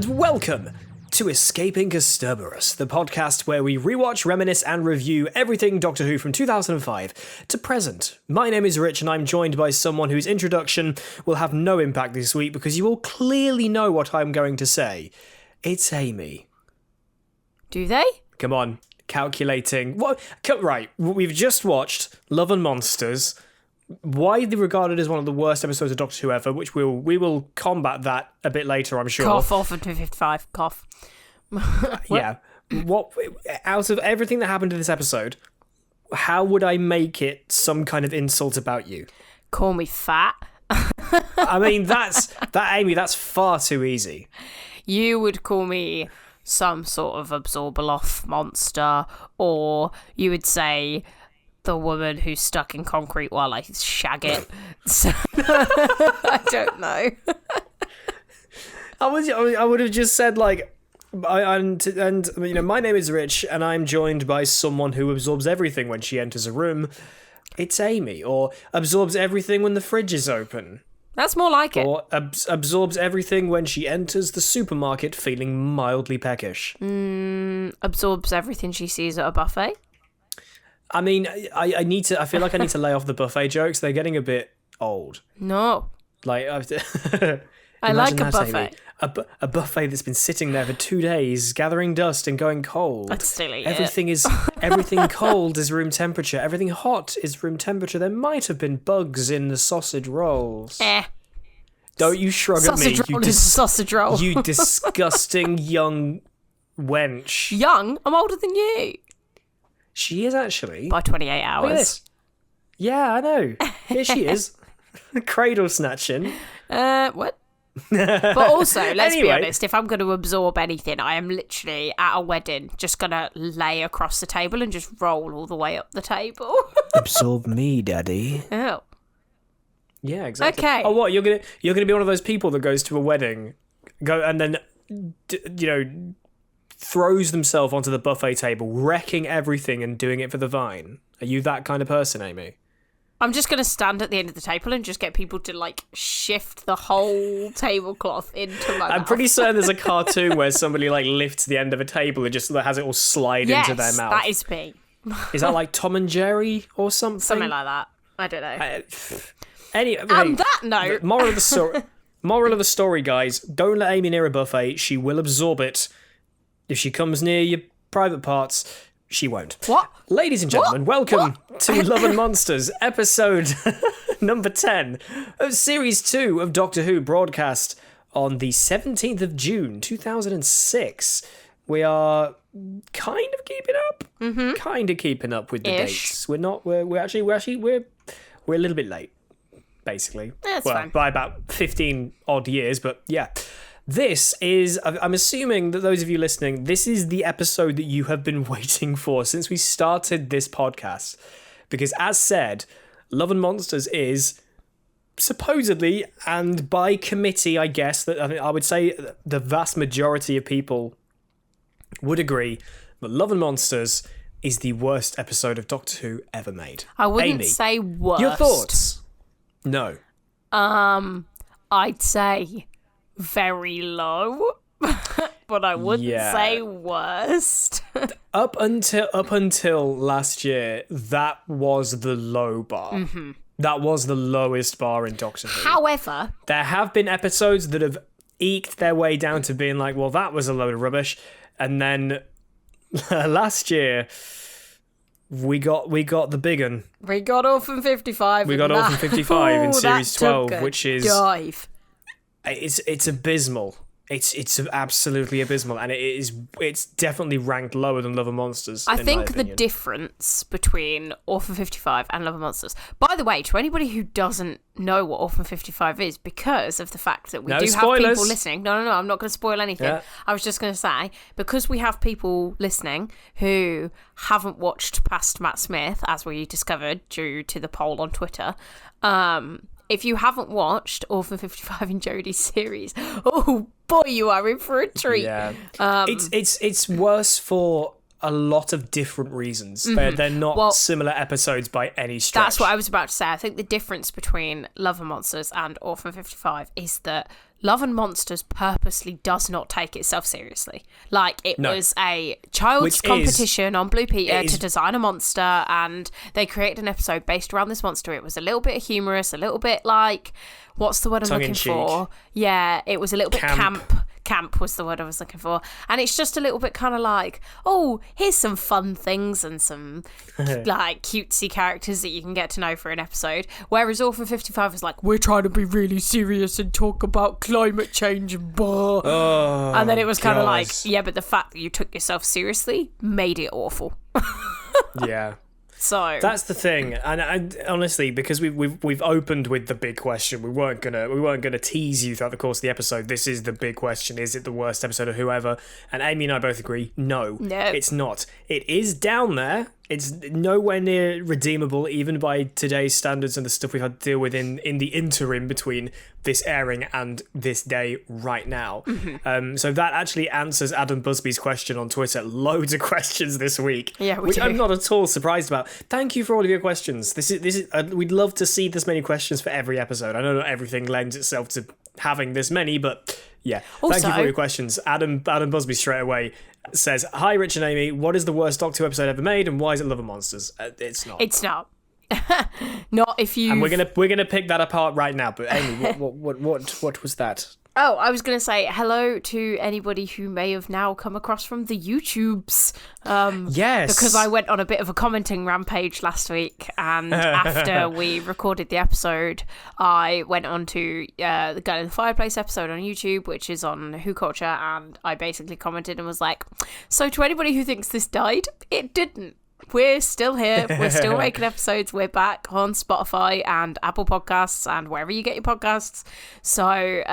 and welcome to Escaping Kasterborous, the podcast where we rewatch, reminisce, and review everything Doctor Who from 2005 to present. My name is Rich, and I'm joined by someone whose introduction will have no impact this week because you all clearly know what I'm going to say. It's Amy. Do they? Come on, calculating. What? Right, we've just watched Love and Monsters, widely regarded as one of the worst episodes of Doctor Who ever, which we will combat that a bit later, I'm sure. Cough off at 255. Cough. Yeah. What out of everything that happened in this episode, how would I make it some kind of insult about you? Call me fat. I mean, Amy, that's far too easy. You would call me some sort of absorber-off monster, or you would say the woman who's stuck in concrete while I shag it. So, I don't know. I would have just said, like, and you know, my name is Rich, and I'm joined by someone who absorbs everything when she enters a room. It's Amy, or absorbs everything when the fridge is open. That's more like it. Or absorbs everything when she enters the supermarket feeling mildly peckish. Absorbs everything she sees at a buffet. I mean, I feel like I need to lay off the buffet jokes. They're getting a bit old. No. Like, I like a buffet. Amy. A buffet that's been sitting there for 2 days, gathering dust and going cold. That's still everything cold is room temperature. Everything hot is room temperature. There might have been bugs in the sausage rolls. Don't you shrug at me. Sausage roll. You disgusting young wench. Young? I'm older than you. She is actually. By 28 hours. Look at this. Yeah, I know. Here she is. Cradle snatching. What? But also, let's be honest, if I'm going to absorb anything, I am literally at a wedding just going to lay across the table and just roll all the way up the table. Absorb me, daddy. Oh. Yeah, exactly. Okay. Oh, what? You're gonna be one of those people that goes to a wedding, and then, throws themselves onto the buffet table, wrecking everything and doing it for the vine. Are you that kind of person, Amy? I'm just going to stand at the end of the table and just get people to, like, shift the whole tablecloth into my I'm mouth. pretty certain there's a cartoon where somebody, like, lifts the end of a table and just has it all slide into their mouth. That is me. Is that like Tom and Jerry or something? Something like that. I don't know. On that note... Moral of the story, guys, don't let Amy near a buffet. She will absorb it. If she comes near your private parts, she won't. What? Ladies and gentlemen, welcome to Love and Monsters, episode number 10 of Series 2 of Doctor Who, broadcast on the 17th of June, 2006. We are kind of keeping up. Mm-hmm. Kind of keeping up with the dates. We're a little bit late, basically. That's fine. By about 15 odd years, but yeah. This is, I'm assuming that those of you listening, this is the episode that you have been waiting for since we started this podcast. Because as said, Love and Monsters is supposedly, and by committee, I guess, that I would say the vast majority of people would agree that Love and Monsters is the worst episode of Doctor Who ever made. I wouldn't Amy, say worst. Your thoughts? No. I'd say very low, but I wouldn't say worst. Up until last year, that was the low bar. Mm-hmm. That was the lowest bar in Doctor Who. However, there have been episodes that have eked their way down to being like, well, that was a load of rubbish, and then last year we got the big one. We got Orphan 55. We got Orphan 55 in Series 12, which is dive. It's abysmal. It's absolutely abysmal, and it's definitely ranked lower than Love and Monsters. I think the difference between Orphan 55 and Love and Monsters, by the way, to anybody who doesn't know what Orphan 55 is, because of the fact that we do have people listening. No, I'm not going to spoil anything. Yeah. I was just going to say, because we have people listening who haven't watched past Matt Smith, as we discovered due to the poll on Twitter. If you haven't watched Orphan 55 in Jodie's series, oh boy, you are in for a treat. Yeah. It's worse for a lot of different reasons. They're not similar episodes by any stretch. That's what I was about to say. I think the difference between Love and Monsters and Orphan 55 is that Love and Monsters purposely does not take itself seriously. Like, it was a child's competition on Blue Peter to design a monster, and they created an episode based around this monster. It was a little bit humorous, a little bit like, what's the word I'm looking for? Yeah, it was a little bit camp. Camp was the word I was looking for. And it's just a little bit kind of like, oh, here's some fun things and some like cutesy characters that you can get to know for an episode. Whereas Orphan 55 was like, we're trying to be really serious and talk about climate change and blah. Oh, and then it was kind of like, yeah, but the fact that you took yourself seriously made it awful. Yeah. So that's the thing, and I, honestly, because we've opened with the big question, we weren't gonna tease you throughout the course of the episode. This is the big question: is it the worst episode of whoever? And Amy and I both agree, no, it's not. It is down there. It's nowhere near redeemable, even by today's standards and the stuff we've had to deal with in the interim between this airing and this day right now. So that actually answers Adam Busby's question on Twitter. Loads of questions this week, which I'm not at all surprised about. Thank you for all of your questions. This is we'd love to see this many questions for every episode. I know not everything lends itself to having this many, but yeah. Also, thank you for your questions. Adam Busby straight away says, "Hi, Rich and Amy. What is the worst Doctor Who episode ever made, and why is it Love and Monsters?" It's not. It's not. Not if you. And we're gonna pick that apart right now. But Amy, what was that? Oh, I was going to say hello to anybody who may have now come across from the YouTubes. Yes. Because I went on a bit of a commenting rampage last week, and after we recorded the episode, I went on to the Gun in the Fireplace episode on YouTube, which is on Who Culture, and I basically commented and was like, so to anybody who thinks this died, it didn't. We're still here. We're still making episodes. We're back on Spotify and Apple Podcasts and wherever you get your podcasts. So,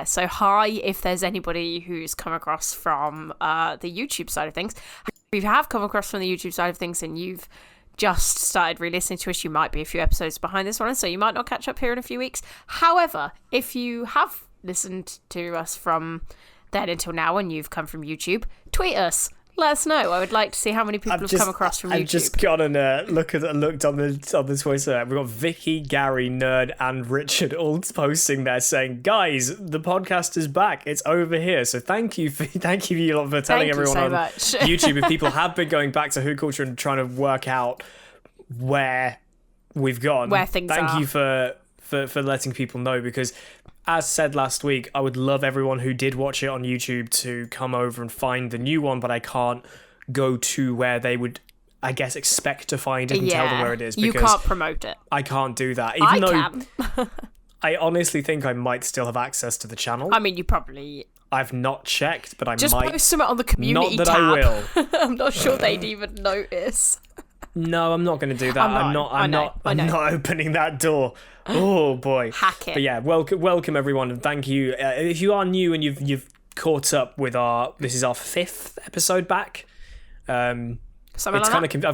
so hi if there's anybody who's come across from the YouTube side of things. If you have come across from the YouTube side of things and you've just started re-listening to us, you might be a few episodes behind this one, so you might not catch up here in a few weeks. However, if you have listened to us from then until now and you've come from YouTube, tweet us. Let us know. I would like to see how many people have come across from YouTube. I've just gone and looked on the Twitter. We've got Vicky, Gary, Nerd, and Richard all posting there saying, "Guys, the podcast is back. It's over here." So thank you for telling everyone on YouTube. If people have been going back to Who Culture and trying to work out where we've gone, where things are. Thank you for letting people know, because as said last week, I would love everyone who did watch it on YouTube to come over and find the new one, but I can't go to where they would, I guess, expect to find it and tell them where it is. You can't promote it. I can't do that. Even though I honestly think I might still have access to the channel. I mean, you probably... I've not checked, but I just might. Just post something on the community tab. Not that I will. I'm not sure they'd even notice. No, I'm not going to do that. I'm not opening that door. Oh boy. Hack it. But yeah, welcome everyone, and thank you. If you are new and you've caught up with this is our 5th episode back. I've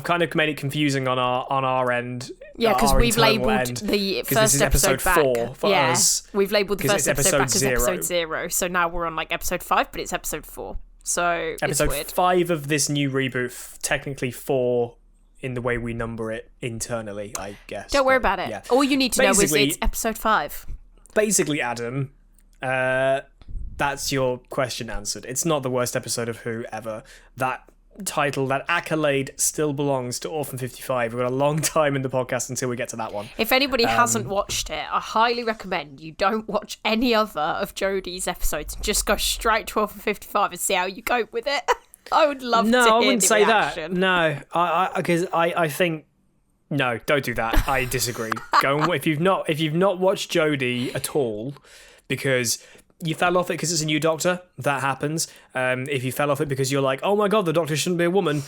kind of made it confusing on our end. Yeah, because we've labelled the first episode back. 4 for us. We've labelled the first episode back as zero. episode 0. So now we're on like episode 5, but it's episode 4. So episode it's weird. 5 of this new reboot, technically 4 in the way we number it internally, I guess. Don't worry about it. Yeah. All you need to know is it's episode 5. Basically, Adam, that's your question answered. It's not the worst episode of Who ever. That title, that accolade, still belongs to Orphan 55. We've got a long time in the podcast until we get to that one. If anybody hasn't watched it, I highly recommend you don't watch any other of Jodie's episodes. Just go straight to Orphan 55 and see how you cope with it. I would love to hear the reaction. No, I wouldn't say that. No, because I think... No, don't do that. I disagree. Go if you've not watched Jodie at all, because you fell off it because it's a new Doctor, that happens. If you fell off it because you're like, oh my god, the Doctor shouldn't be a woman,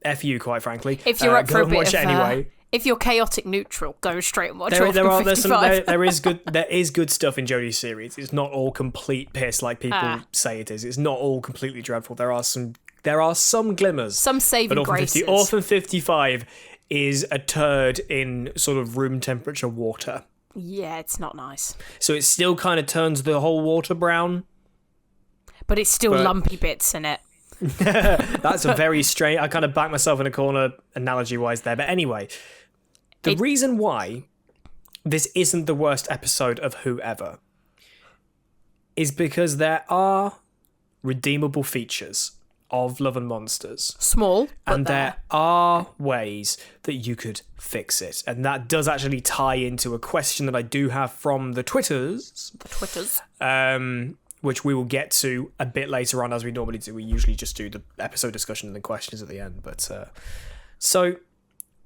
F you, quite frankly. If you're up for a bit watch of it anyway. If you're chaotic neutral, go straight and watch there is good stuff in Jodie's series. It's not all complete piss like people say it is. It's not all completely dreadful. There are some glimmers. Some saving graces. Orphan 55 is a turd in sort of room temperature water. Yeah, it's not nice. So it still kind of turns the whole water brown. But it's still lumpy bits in it. That's a very strange... I kind of backed myself in a corner analogy-wise there. But anyway, the reason why this isn't the worst episode of Who ever is because there are redeemable features of Love and Monsters. Small, but and there are ways that you could fix it. And that does actually tie into a question that I do have from the Twitters. Which we will get to a bit later on, as we normally do. We usually just do the episode discussion and the questions at the end. But so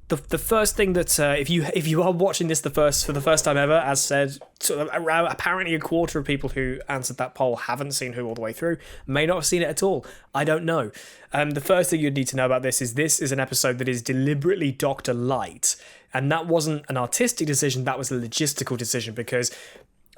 the first thing that if you are watching this for the first time ever, as said, sort of around, apparently a quarter of people who answered that poll haven't seen Who all the way through, may not have seen it at all. I don't know. The first thing you'd need to know about this is an episode that is deliberately Doctor-lite, and that wasn't an artistic decision. That was a logistical decision, because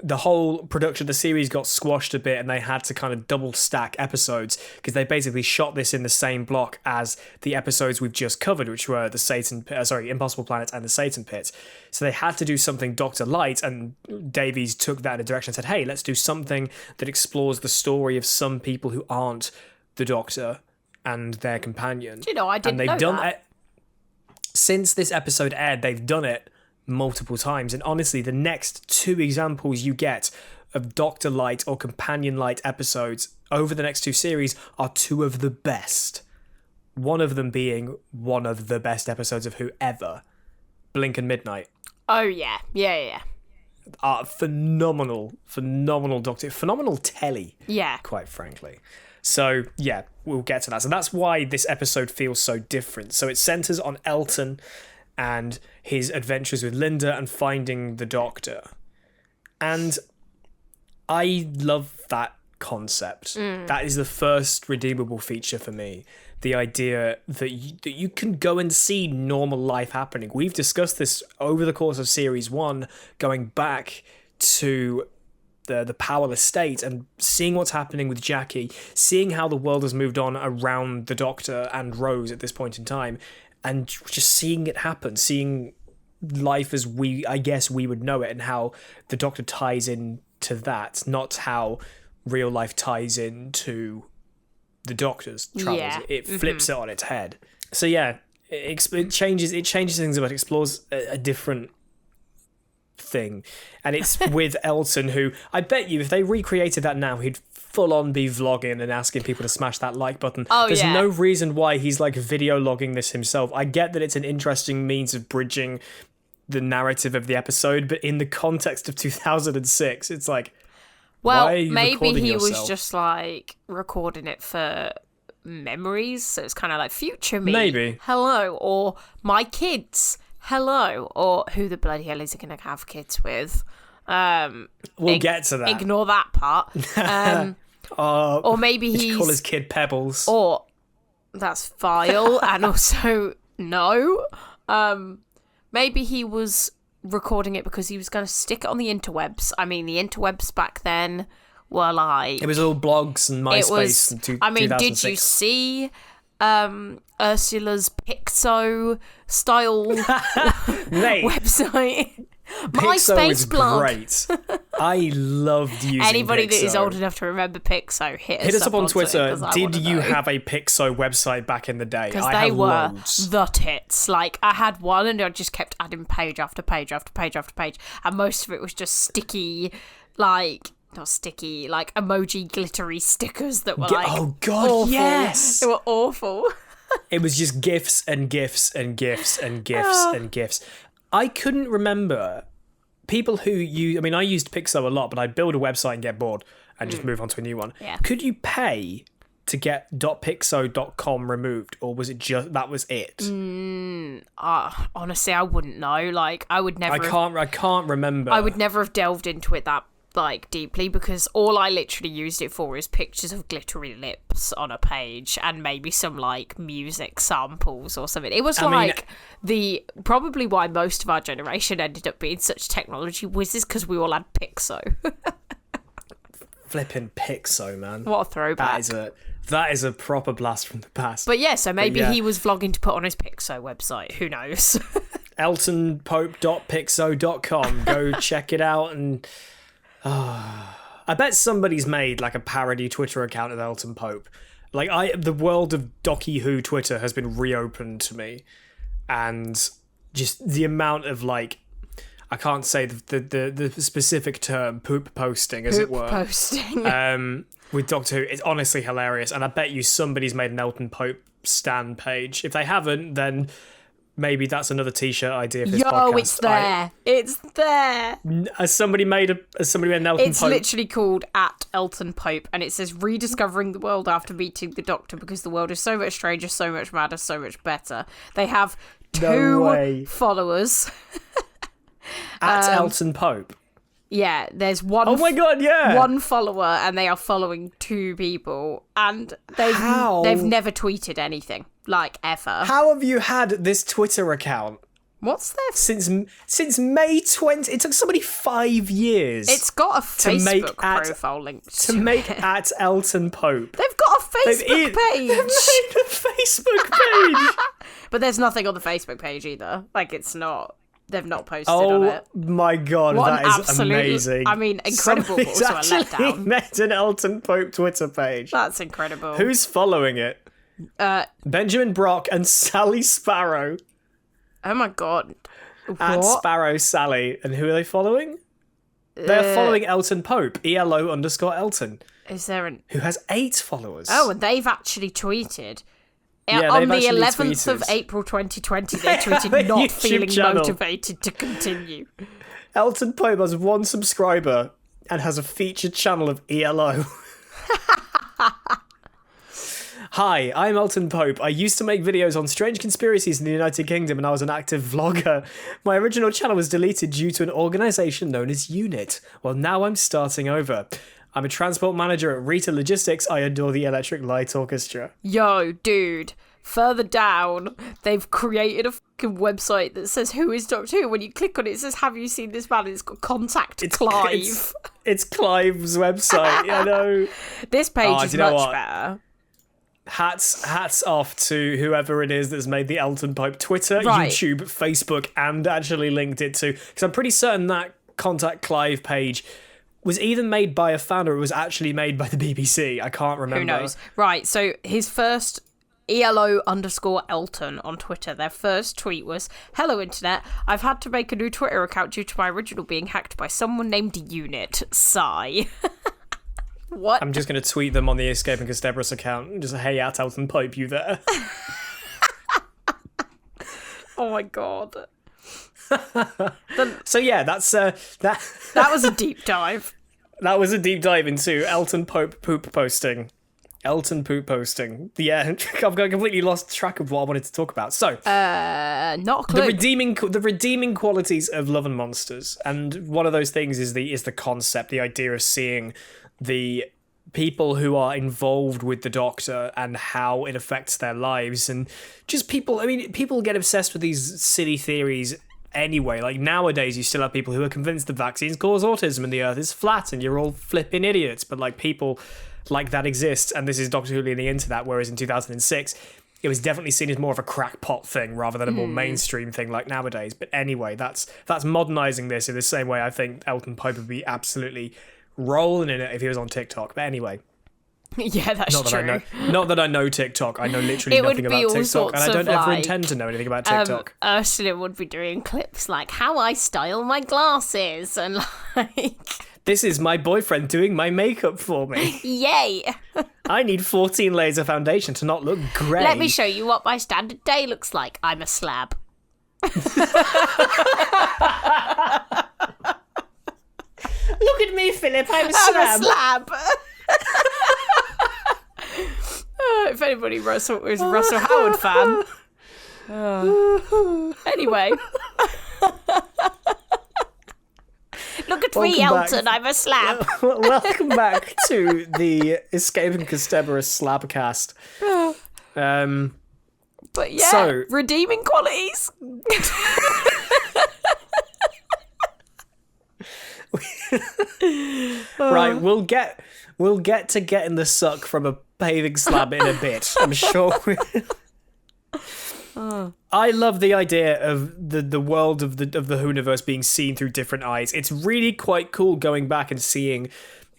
the whole production of the series got squashed a bit, and they had to kind of double stack episodes because they basically shot this in the same block as the episodes we've just covered, which were the Impossible Planet and the Satan Pit. So they had to do something Doctor-lite, and Davies took that in a direction and said, hey, let's do something that explores the story of some people who aren't the Doctor and their companion. Do you know, I didn't know that. Since this episode aired, they've done it multiple times, and honestly, the next two examples you get of Doctor-lite or companion-lite episodes over the next two series are two of the best. One of them being one of the best episodes of Who ever, Blink and Midnight. Oh yeah. Phenomenal Doctor, phenomenal telly. Yeah, quite frankly. So yeah, we'll get to that. So that's why this episode feels so different. So it centers on Elton and his adventures with Linda and finding the Doctor. And I love that concept. That is the first redeemable feature for me. The idea that you can go and see normal life happening. We've discussed this over the course of Series 1, going back to the Powerless State and seeing what's happening with Jackie, seeing how the world has moved on around the Doctor and Rose at this point in time, and just seeing it happen, seeing life as we would know it, and how the Doctor ties in to that, not how real life ties into the Doctor's travels. Yeah. It flips it on its head. So yeah, it changes things, but explores a different thing. And it's with Elton, who I bet you if they recreated that now, he'd full on be vlogging and asking people to smash that like button. There's no reason why he's like video logging this himself. I get that it's an interesting means of bridging the narrative of the episode, but in the context of 2006, it's like, well, why are you maybe recording he yourself? was just like recording it for memories, so it's kind of like future me, maybe, hello, or my kids, hello, or who the bloody hell is he gonna have kids with? We'll get to that. Ignore that part. Or maybe he's call his kid Pebbles. Or that's vile, and also no. Maybe he was recording it because he was going to stick it on the interwebs. I mean, the interwebs back then were like... It was all blogs and MySpace in 2006. Did you see Ursula's Pixo-style website? Pixo is great. I loved using Anybody Pixo. that is old enough to remember Pixo, hit us up on Twitter. Did you have a Pixo website back in the day? Because they were the tits. Like, I had one and I just kept adding page after page after page after page. And most of it was just sticky, like... Not sticky, like emoji glittery stickers that were like... Oh, God, awful. yes! They were awful. It was just GIFs and GIFs and GIFs and GIFs and GIFs. I couldn't remember people who use... I mean, I used Pixo a lot, but I'd build a website and get bored and just move on to a new one. Yeah. Could you pay to get .pixo.com removed, or was it just... that was it? Honestly, I wouldn't know. Like, I would never... I can't remember. I would never have delved into it that like deeply, because all I literally used it for is pictures of glittery lips on a page and maybe some like music samples or something. It was probably why most of our generation ended up being such technology whizzes, because we all had Pixo. Flipping Pixo, man. What a throwback. That is a proper blast from the past. But yeah, so maybe he was vlogging to put on his Pixo website. Who knows? eltonpope.pixo.com. Go check it out. And I bet somebody's made like a parody Twitter account of Elton Pope, The world of Docky Who Twitter has been reopened to me, and just the amount of I can't say the specific term, poop posting, as it were. Poop posting. With Doctor Who, it's honestly hilarious, and I bet you somebody's made an Elton Pope stan page. If they haven't, then maybe that's another t-shirt idea for this podcast. It's there. It's there. Has somebody made an Elton Pope? It's literally called @EltonPope, and it says rediscovering the world after meeting the Doctor because the world is so much stranger, so much madder, so much better. They have 2 followers. Elton Pope. Yeah, there's one. Oh my god, yeah. One follower, and they are following 2 people, and they've never tweeted anything ever. How have you had this Twitter account? What's their since May 20? It took somebody 5 years. It's got a Facebook profile link to make @Elton Pope. They've got a Facebook page. They've made a Facebook page. But there's nothing on the Facebook page either. It's not. They've not posted on it. Oh my god, that is amazing. I mean, incredible, but also a letdown. Made an Elton Pope Twitter page. That's incredible. Who's following it? Benjamin Brock and Sally Sparrow. Oh my god. @Sparrow Sally. And who are they following? They're following Elton Pope, ELO_Elton. Is there who has 8 followers. Oh, and they've actually tweeted. Yeah, on the 11th of April 2020, they tweeted not feeling motivated to continue. Elton Pope has 1 subscriber and has a featured channel of ELO. Hi, I'm Elton Pope. I used to make videos on strange conspiracies in the United Kingdom and I was an active vlogger. My original channel was deleted due to an organisation known as UNIT. Well, now I'm starting over. I'm a transport manager at Rita Logistics. I adore the Electric Light Orchestra. Yo, dude. Further down, they've created a fucking website that says, who is Doctor Who? When you click on it, it says, have you seen this man? It's got contact Clive. It's Clive's website, I know. This page is much better. Hats off to whoever it is that's made the Elton Pope Twitter, YouTube, Facebook, and actually linked it to. Because I'm pretty certain that Contact Clive page was either made by a fan or it was actually made by the BBC. I can't remember. Who knows? Right, so his first ELO_Elton on Twitter, their first tweet was, "Hello Internet, I've had to make a new Twitter account due to my original being hacked by someone named Unit. Sigh." What? I'm just going to tweet them on the Escaping Kasterborous account. Just, hey, @Elton Pope, you there? Oh my god. So yeah, that's that was a deep dive. That was a deep dive into Elton Pope poop posting. Elton poop posting. Yeah, I've completely lost track of what I wanted to talk about. So, not a clue. The redeeming qualities of Love and Monsters, and one of those things is the concept, the idea of seeing the people who are involved with the Doctor and how it affects their lives, and just people. I mean, people get obsessed with these silly theories. Anyway, nowadays you still have people who are convinced that vaccines cause autism and the earth is flat and you're all flipping idiots, but people like that exist, and this is Doctor Who leaning into that, whereas in 2006 it was definitely seen as more of a crackpot thing rather than a more mainstream thing like nowadays. But anyway, that's modernising this in the same way I think Elton Pope would be absolutely rolling in it if he was on TikTok. But anyway, yeah, that's true. Not that I know TikTok. I know literally nothing about TikTok, and I don't ever intend to know anything about TikTok. Ursula would be doing clips like how I style my glasses and this is my boyfriend doing my makeup for me. Yay! I need 14 layers of foundation to not look grey. Let me show you what my standard day looks like. I'm a slab. Look at me, Philip. I'm a slab. If anybody is a Russell Howard fan. Anyway. Look at me, Elton. I'm a slab. Welcome back to the Escaping Kasterborous Slabcast. But yeah, so, redeeming qualities. Right, we'll get to getting the suck from a paving slab in a bit. I'm sure. I love the idea of the world of the Whoniverse being seen through different eyes. It's really quite cool going back and seeing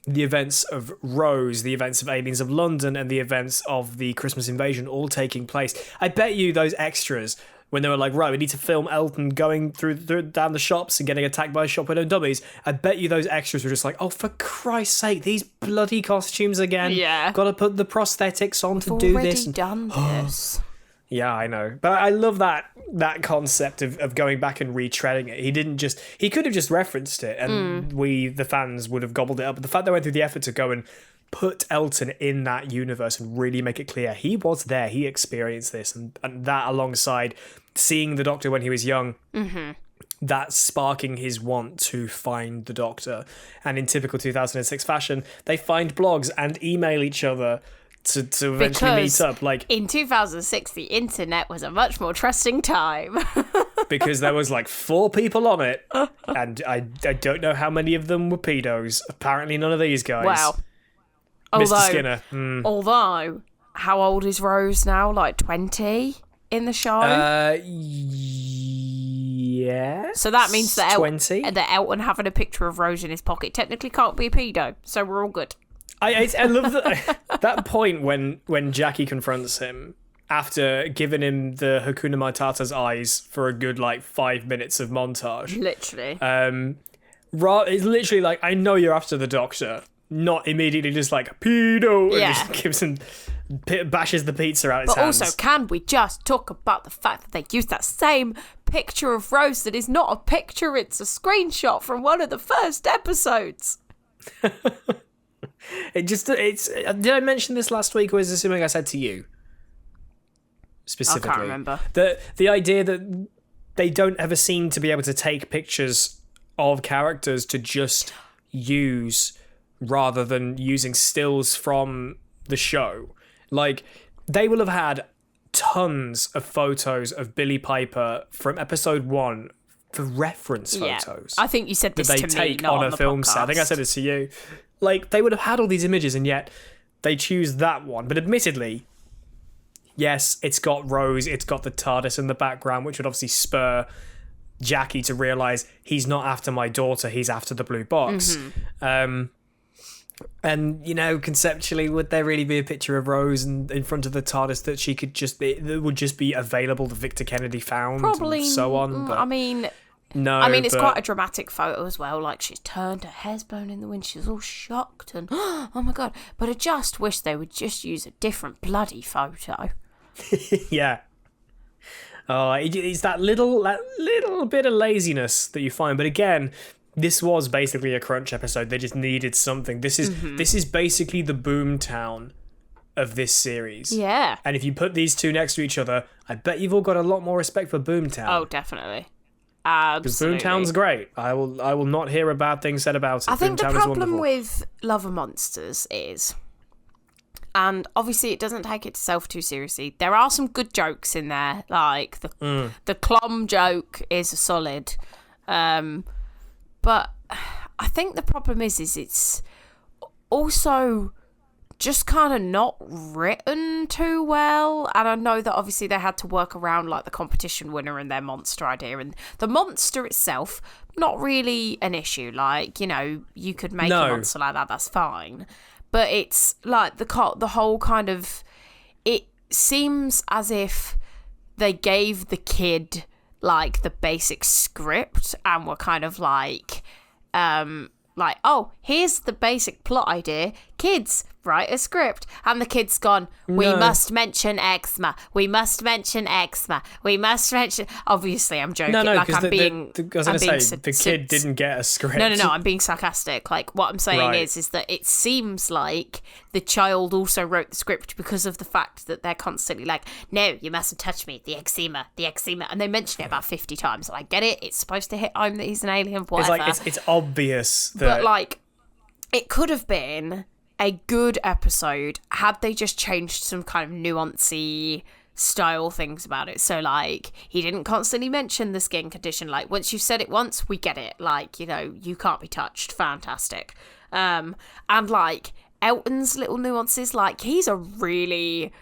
the events of Rose, the events of Aliens of London, and the events of the Christmas invasion all taking place. I bet you those extras, when they were like, right, we need to film Elton going through down the shops and getting attacked by shop window dummies, I bet you those extras were just like, oh, for Christ's sake, these bloody costumes again. Yeah. Got to put the prosthetics on to We've do already this. done this. Yeah, I know. But I love that concept of going back and retreading it. He could have just referenced it and we, the fans, would have gobbled it up. But the fact they went through the effort to go and put Elton in that universe and really make it clear he was there, he experienced this, and that alongside seeing the Doctor when he was young, that sparking his want to find the Doctor. And in typical 2006 fashion, they find blogs and email each other to eventually meet up. Like, in 2006, the internet was a much more trusting time. because there was like 4 people on it, and I don't know how many of them were pedos. Apparently none of these guys. Wow. Mr. Skinner. Although, how old is Rose now? Like 20 in the show? Yes. So that means that 20. That Elton having a picture of Rose in his pocket technically can't be a pedo. So we're all good. I love that point when Jackie confronts him after giving him the Hakuna Matata's eyes for a good 5 minutes of montage. Literally. It's literally like, I know you're after the Doctor, not immediately just like pedo and just gives him, bashes the pizza out his hands. But also, can we just talk about the fact that they used that same picture of Rose that is not a picture, it's a screenshot from one of the first episodes? Did I mention this last week, or is this something I said to you specifically? I can't remember. The idea that they don't ever seem to be able to take pictures of characters to just use rather than using stills from the show. Like, they will have had tons of photos of Billie Piper from episode 1 for reference photos. I think you said this that to they me, take not on on a the film podcast. set. I think I said this to you. Like, they would have had all these images, and yet they choose that one. But admittedly, yes, it's got Rose, it's got the TARDIS in the background, which would obviously spur Jackie to realise he's not after my daughter, he's after the blue box. And, conceptually, would there really be a picture of Rose in front of the TARDIS that she could that would just be available that Victor Kennedy found? Probably. And so on. But no. It's quite a dramatic photo as well. Like, she's turned, her hair's blown in the wind, she's all shocked, and oh my God. But I just wish they would just use a different bloody photo. Yeah. It's that little bit of laziness that you find. But again, this was basically a crunch episode. They just needed something. This is basically the boomtown of this series. Yeah. And if you put these two next to each other, I bet you've all got a lot more respect for Boomtown. Oh, definitely. Absolutely. Because Boomtown's great. I will not hear a bad thing said about it. I think Boomtown the problem is wonderful. with Love and Monsters is, and obviously it doesn't take itself too seriously, there are some good jokes in there. Like the Clom joke is solid. But I think the problem is it's also just kind of not written too well. And I know that obviously they had to work around the competition winner and their monster idea, and the monster itself, not really an issue. You could make a monster like that, that's fine. But it's the whole kind of, it seems as if they gave the kid the basic script and were kind of oh, here's the basic plot idea. Kids, write a script. And the kid's gone, we must mention eczema. We must mention eczema. We must mention... Obviously, I'm joking. Because I'm being... I was going to say, the kid didn't get a script. No, I'm being sarcastic. What I'm saying is that it seems like the child also wrote the script because of the fact that they're constantly no, you mustn't touch me, the eczema. And they mention it about 50 times. And I get it. It's supposed to hit home that he's an alien, whatever. It's obvious that... But, it could have been a good episode had they just changed some kind of nuancy style things about it. So, he didn't constantly mention the skin condition. Once you've said it once, we get it. You can't be touched. Fantastic. And, Elton's little nuances, he's a really,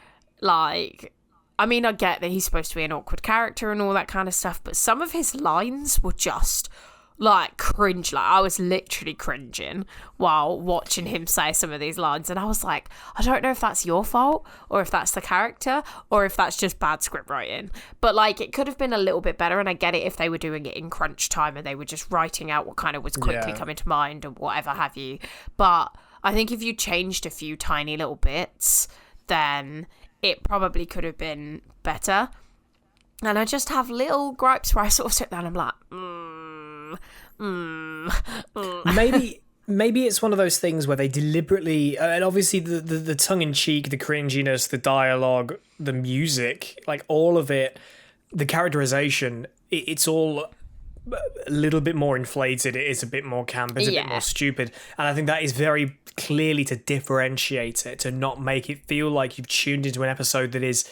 I get that he's supposed to be an awkward character and all that kind of stuff, but some of his lines were just... like cringe. Like I was literally cringing while watching him say some of these lines, and I was like, I don't know if that's your fault or if that's the character or if that's just bad script writing. But like it could have been a little bit better, and I get it if they were doing it in crunch time and they were just writing out what kind of was quickly coming to mind or whatever have you. But I think if you changed a few tiny little bits, then it probably could have been better. And I just have little gripes where I sort of sit there and I'm like, Maybe it's one of those things where they deliberately, and obviously the tongue-in-cheek, the cringiness, the dialogue, the music, like all of it, the characterization, it's all a little bit more inflated. It is a bit more camp, it's a bit more stupid. And I think that is very clearly to differentiate it, to not make it feel like you've tuned into an episode that is...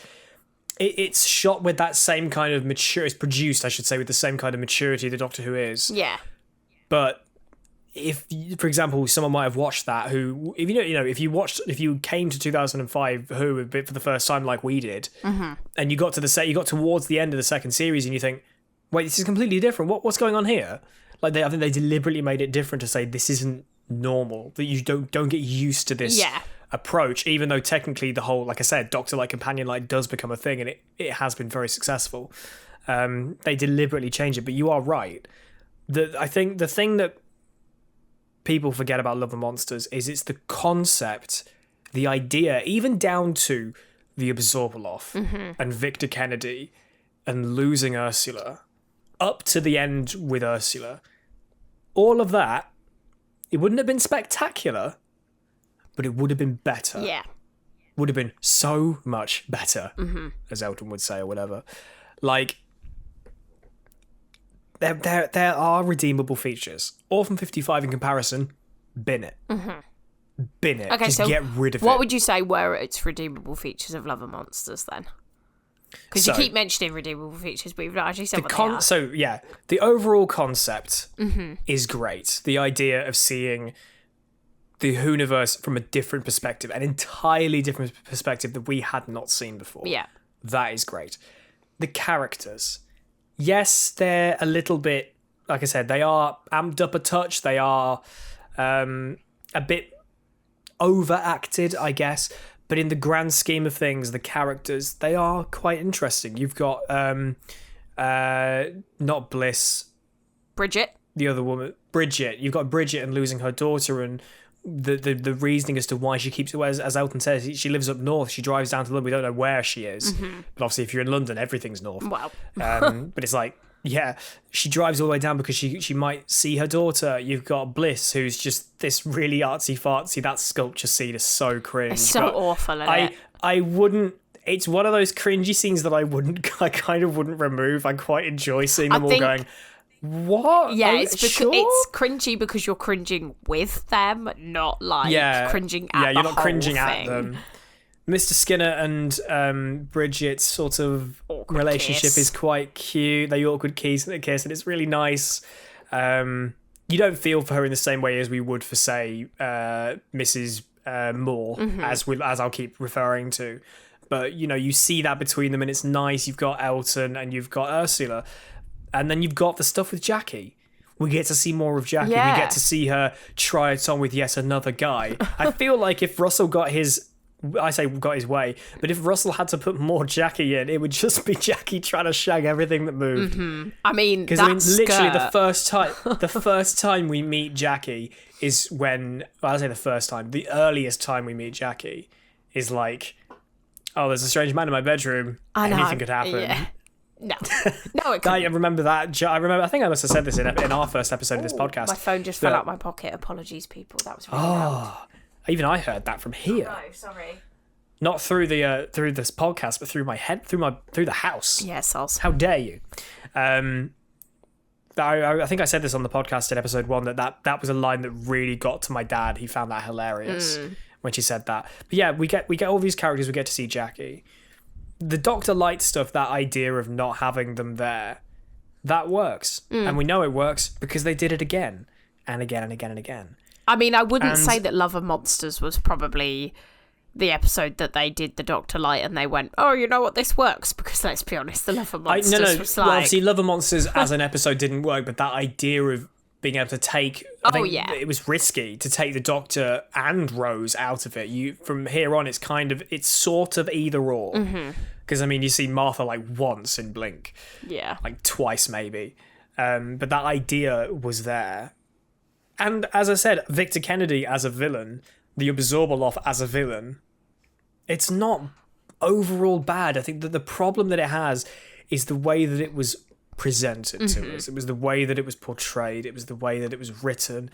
It's shot with that same kind of it's produced, I should say, with the same kind of maturity that Doctor Who is. Yeah. But if, for example, someone might have watched that who, if if you came to 2005 Who a bit for the first time like we did, and you got towards the end of the second series and you think, wait, this is completely different. What's going on here? Like I think they deliberately made it different to say this isn't normal, that you don't get used to this. Approach, even though technically the whole, like I said, Doctor-lite, Companion-lite does become a thing, and it has been very successful. They deliberately change it, but you are right. I think the thing that people forget about Love and Monsters is it's the concept, the idea, even down to the Absorbaloff and Victor Kennedy and losing Ursula, up to the end with Ursula. All of that, it wouldn't have been spectacular, but it would have been better. Yeah. Would have been so much better, as Elton would say, or whatever. Like, there are redeemable features. Orphan 55 in comparison, bin it. Bin it. Okay, just so get rid of it. What would you say were its redeemable features of Love and Monsters then? Because you keep mentioning redeemable features, but you've not actually said what they are. So, yeah, the overall concept is great. The idea of seeing the Whoniverse from a different perspective, an entirely different perspective that we had not seen before. Yeah. That is great. The characters. Yes, they're a little bit, like I said, they are amped up a touch. They are a bit overacted, I guess. But in the grand scheme of things, the characters, they are quite interesting. You've got, not Bliss. Bridget. The other woman. Bridget. You've got Bridget and losing her daughter, and the reasoning as to why she keeps, as Elton says, she lives up north. She drives down to London. We don't know where she is. But obviously, if you're in London, everything's north. Wow. But it's like, yeah, she drives all the way down because she might see her daughter. You've got Bliss, who's just this really artsy-fartsy. That sculpture scene is so cringe. It's so awful, isn't it? I wouldn't... It's one of those cringy scenes that I kind of wouldn't remove. I quite enjoy seeing them all going... What? Yeah, it's it's cringy because you're cringing with them, not like cringing at you're not whole cringing thing. at them. Mr. Skinner and Bridget's sort of awkward relationship is quite cute. They awkward kiss, and it's really nice. You don't feel for her in the same way as we would for, say, Mrs. Moore, as I'll keep referring to. But you see that between them, and it's nice. You've got Elton and you've got Ursula. And then you've got the stuff with Jackie. We get to see more of Jackie. Yeah. We get to see her try it on with yet another guy. I feel like if Russell got his way, but if Russell had to put more Jackie in, it would just be Jackie trying to shag everything that moved. I mean, literally the first time we meet Jackie is when, I'll say the earliest time we meet Jackie is like, oh, there's a strange man in my bedroom. Anything could happen. Yeah. No, it couldn't. I remember that. I think I must have said this in our first episode of this podcast. My phone just fell out my pocket. Apologies, people. That was really loud. Even I heard that from here. Oh, no, sorry. Not through this podcast, but through my head, through the house. Yes, How dare you? I think I said this on the podcast in episode 1 that was a line that really got to my dad. He found that hilarious when she said that. But yeah, we get all these characters. We get to see Jackie. The Doctor-lite stuff, that idea of not having them there, that works. And we know it works because they did it again and again and again and again. I mean, I wouldn't say that Love and Monsters was probably the episode that they did the Doctor-lite and they went, oh, you know what, this works. Because let's be honest, the Love and Monsters was like... Well, obviously, Love and Monsters as an episode didn't work, but that idea of being able to take. It was risky to take the Doctor and Rose out of it. From here on, it's sort of either or. Because you see Martha like once in Blink, like twice maybe, but that idea was there. And as I said, Victor Kennedy as a villain, the Absorbaloff as a villain, it's not overall bad. I think that the problem that it has is the way that it was presented to us. It was the way that it was portrayed. It was the way that it was written.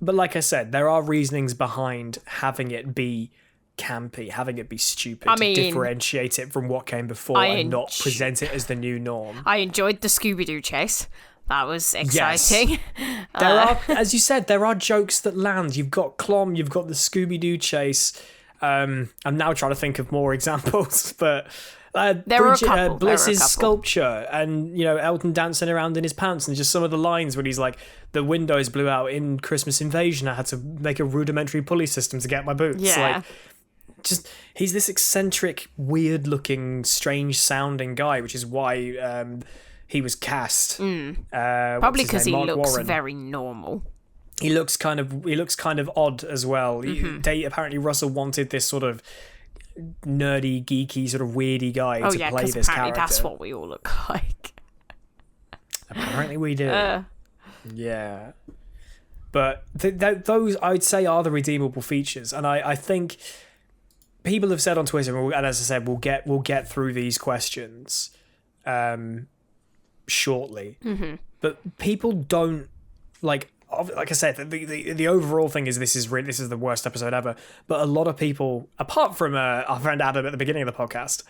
But like I said, there are reasonings behind having it be campy, having it be stupid, to differentiate it from what came before and not present it as the new norm. I enjoyed the Scooby-Doo chase. That was exciting. Yes. There are, as you said, there are jokes that land. You've got Clom, you've got the Scooby-Doo chase. I'm now trying to think of more examples, but Bliss's sculpture and Elton dancing around in his pants, and just some of the lines when he's like, the windows blew out in Christmas Invasion, I had to make a rudimentary pulley system to get my boots. Yeah. He's this eccentric, weird-looking, strange-sounding guy, which is why he was cast. Probably because he looks very normal. He looks kind of odd as well. Apparently, Russell wanted this sort of nerdy, geeky, sort of weirdy guy to play this character. That's what we all look like. Apparently, we do. Yeah. But those, I'd say, are the redeemable features, and I think people have said on Twitter, and as I said, we'll get through these questions shortly. But people don't like I said, the overall thing is this is the worst episode ever. But a lot of people, apart from our friend Adam at the beginning of the podcast,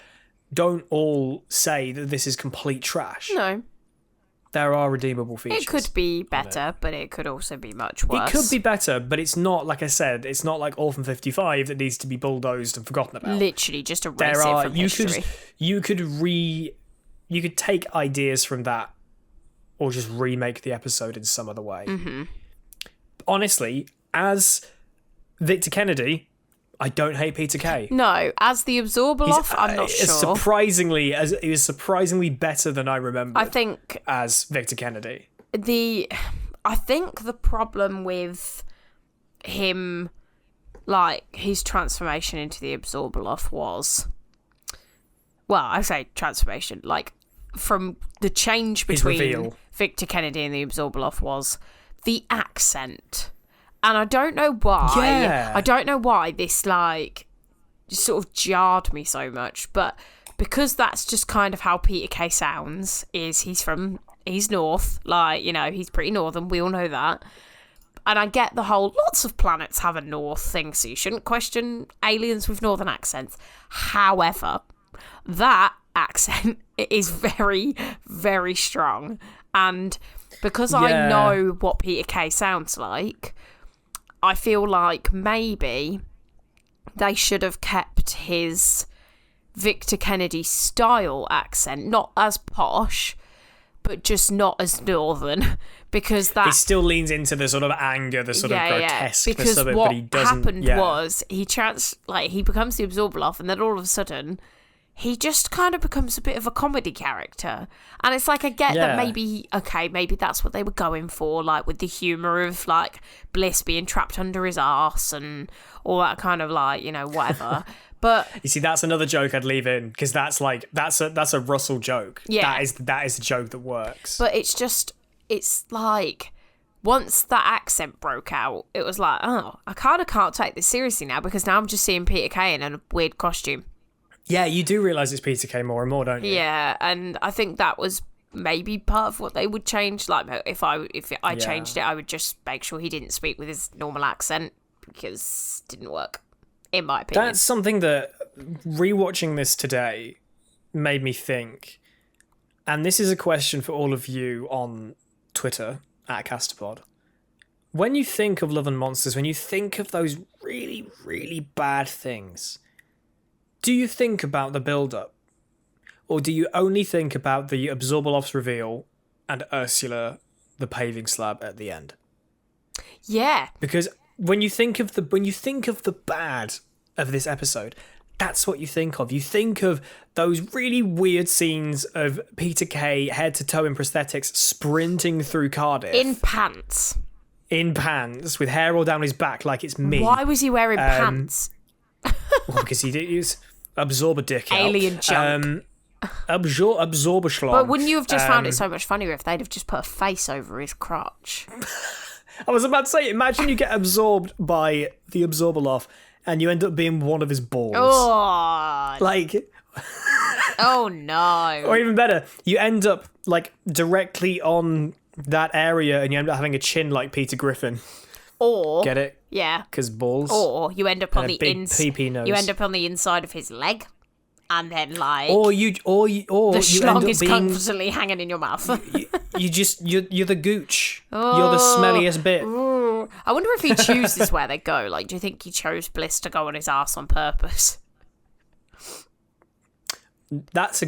don't all say that this is complete trash. No. There are redeemable features. It could be better, but it could also be much worse. It could be better, but it's not, like I said, it's not like Orphan 55 that needs to be bulldozed and forgotten about. Literally, just erase it from history. You could take ideas from that, or just remake the episode in some other way. Honestly, as Victor Kennedy, I don't hate Peter Kay. No, as the Absorbaloff, I'm not sure. He was surprisingly better than I remember. I think as Victor Kennedy. I think the problem with him, like his transformation into the Absorbaloff was, well, I say transformation, like from the change between Victor Kennedy and the Absorbaloff was the accent. And I don't know why. Yeah. I don't know why this like just sort of jarred me so much, but because that's just kind of how Peter Kay sounds. He's North, like, he's pretty northern. We all know that. And I get the whole lots of planets have a North thing, so you shouldn't question aliens with northern accents. However, that accent is very, very strong, and because I know what Peter Kay sounds like, I feel like maybe they should have kept his Victor Kennedy style accent, not as posh, but just not as northern, because that... He still leans into the sort of anger, the sort of grotesqueness of it, but he doesn't... What happened was, he becomes the Absorbaloff, and then all of a sudden, he just kind of becomes a bit of a comedy character. And it's like, I get that maybe that's what they were going for, like, with the humour of, like, Bliss being trapped under his arse and all that kind of, like, whatever. But you see, that's another joke I'd leave in, because that's a Russell joke. Yeah. That is a joke that works. But it's like, once that accent broke out, it was like, oh, I kind of can't take this seriously now, because now I'm just seeing Peter Kay in a weird costume. Yeah, you do realise it's Peter Kay more and more, don't you? Yeah, and I think that was maybe part of what they would change. Like, if I changed it, I would just make sure he didn't speak with his normal accent, because it didn't work, in my opinion. That's something that, rewatching this today, made me think. And this is a question for all of you on Twitter, at Kasterpod. When you think of Love and Monsters, when you think of those really, really bad things, do you think about the build-up? Or do you only think about the Absorbaloff's reveal and Ursula, the paving slab at the end? Yeah. Because when you think of the bad of this episode, that's what you think of. You think of those really weird scenes of Peter Kay, head to toe in prosthetics, sprinting through Cardiff. In pants. In pants, with hair all down his back like it's me. Why was he wearing pants? Well, because he did use absorber dick out. Alien junk. Absorber schlong. But wouldn't you have just found it so much funnier if they'd have just put a face over his crotch? I was about to say, imagine you get absorbed by the Absorbaloff and you end up being one of his balls. Oh. Like... Oh, no. Or even better, you end up, like, directly on that area and you end up having a chin like Peter Griffin. Or... Get it? Yeah. Because balls. Or you end up on the PP nose. You end up on the inside of his leg. And then, like... Or the schlong is constantly hanging in your mouth. you're the gooch. You're the smelliest bit. I wonder if he chooses where they go. Like, do you think he chose Bliss to go on his arse on purpose? That's a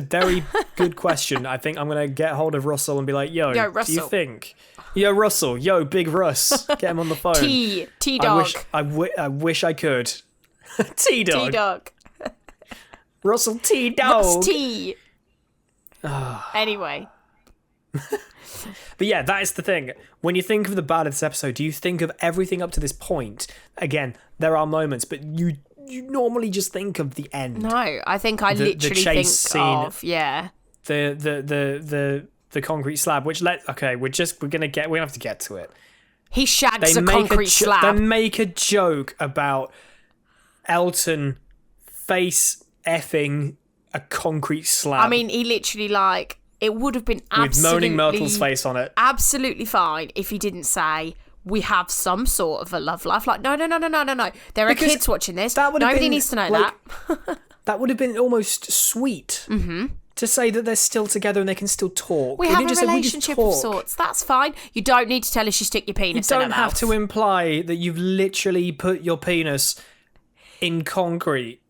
very good question. I think I'm going to get hold of Russell and be like, yo Russell. Do you think... Yo, Russell. Yo, Big Russ. Get him on the phone. T-Dog. I wish I could. T-Dog. T-Dog. Russell T-Dog. Russ T. Anyway. But yeah, that is the thing. When you think of the bad of this episode, do you think of everything up to this point? Again, there are moments, but you normally just think of the end. No, I think I literally the chase think scene, of the concrete slab. Which we're gonna have to get to it. He shags a concrete slab. They make a joke about Elton face effing a concrete slab. I mean, he literally, like, it would have been with Moaning Myrtle's face on it. Absolutely fine if he didn't say, we have some sort of a love life. Like, no. There are kids watching this. Nobody needs to know that. That would have been almost sweet to say that they're still together and they can still talk. We have a relationship of sorts. That's fine. You don't need to tell us you stick your penis in her mouth. You don't have to imply that you've literally put your penis in concrete.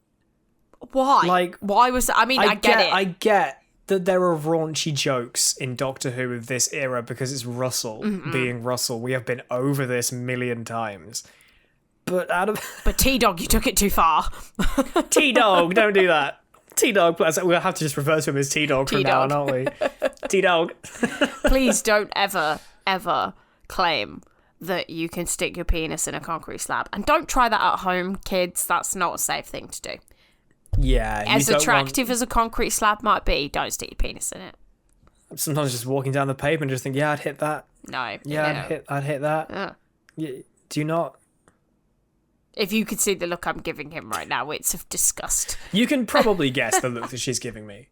Why? Like, why was that? I mean, I get it. I get that there are raunchy jokes in Doctor Who of this era because it's Russell being Russell. We have been over this a million times. But T-Dog, you took it too far. T-Dog, don't do that. T-Dog, we'll have to just refer to him as T-Dog from now on, aren't we? T-Dog. Please don't ever claim that you can stick your penis in a concrete slab. And don't try that at home, kids. That's not a safe thing to do. Yeah. As attractive as a concrete slab might be, don't stick your penis in it. Sometimes just walking down the pavement and just think, yeah, I'd hit that. No. Yeah, I'd hit that. Yeah. Do you not? If you could see the look I'm giving him right now, it's of disgust. You can probably guess the look that she's giving me.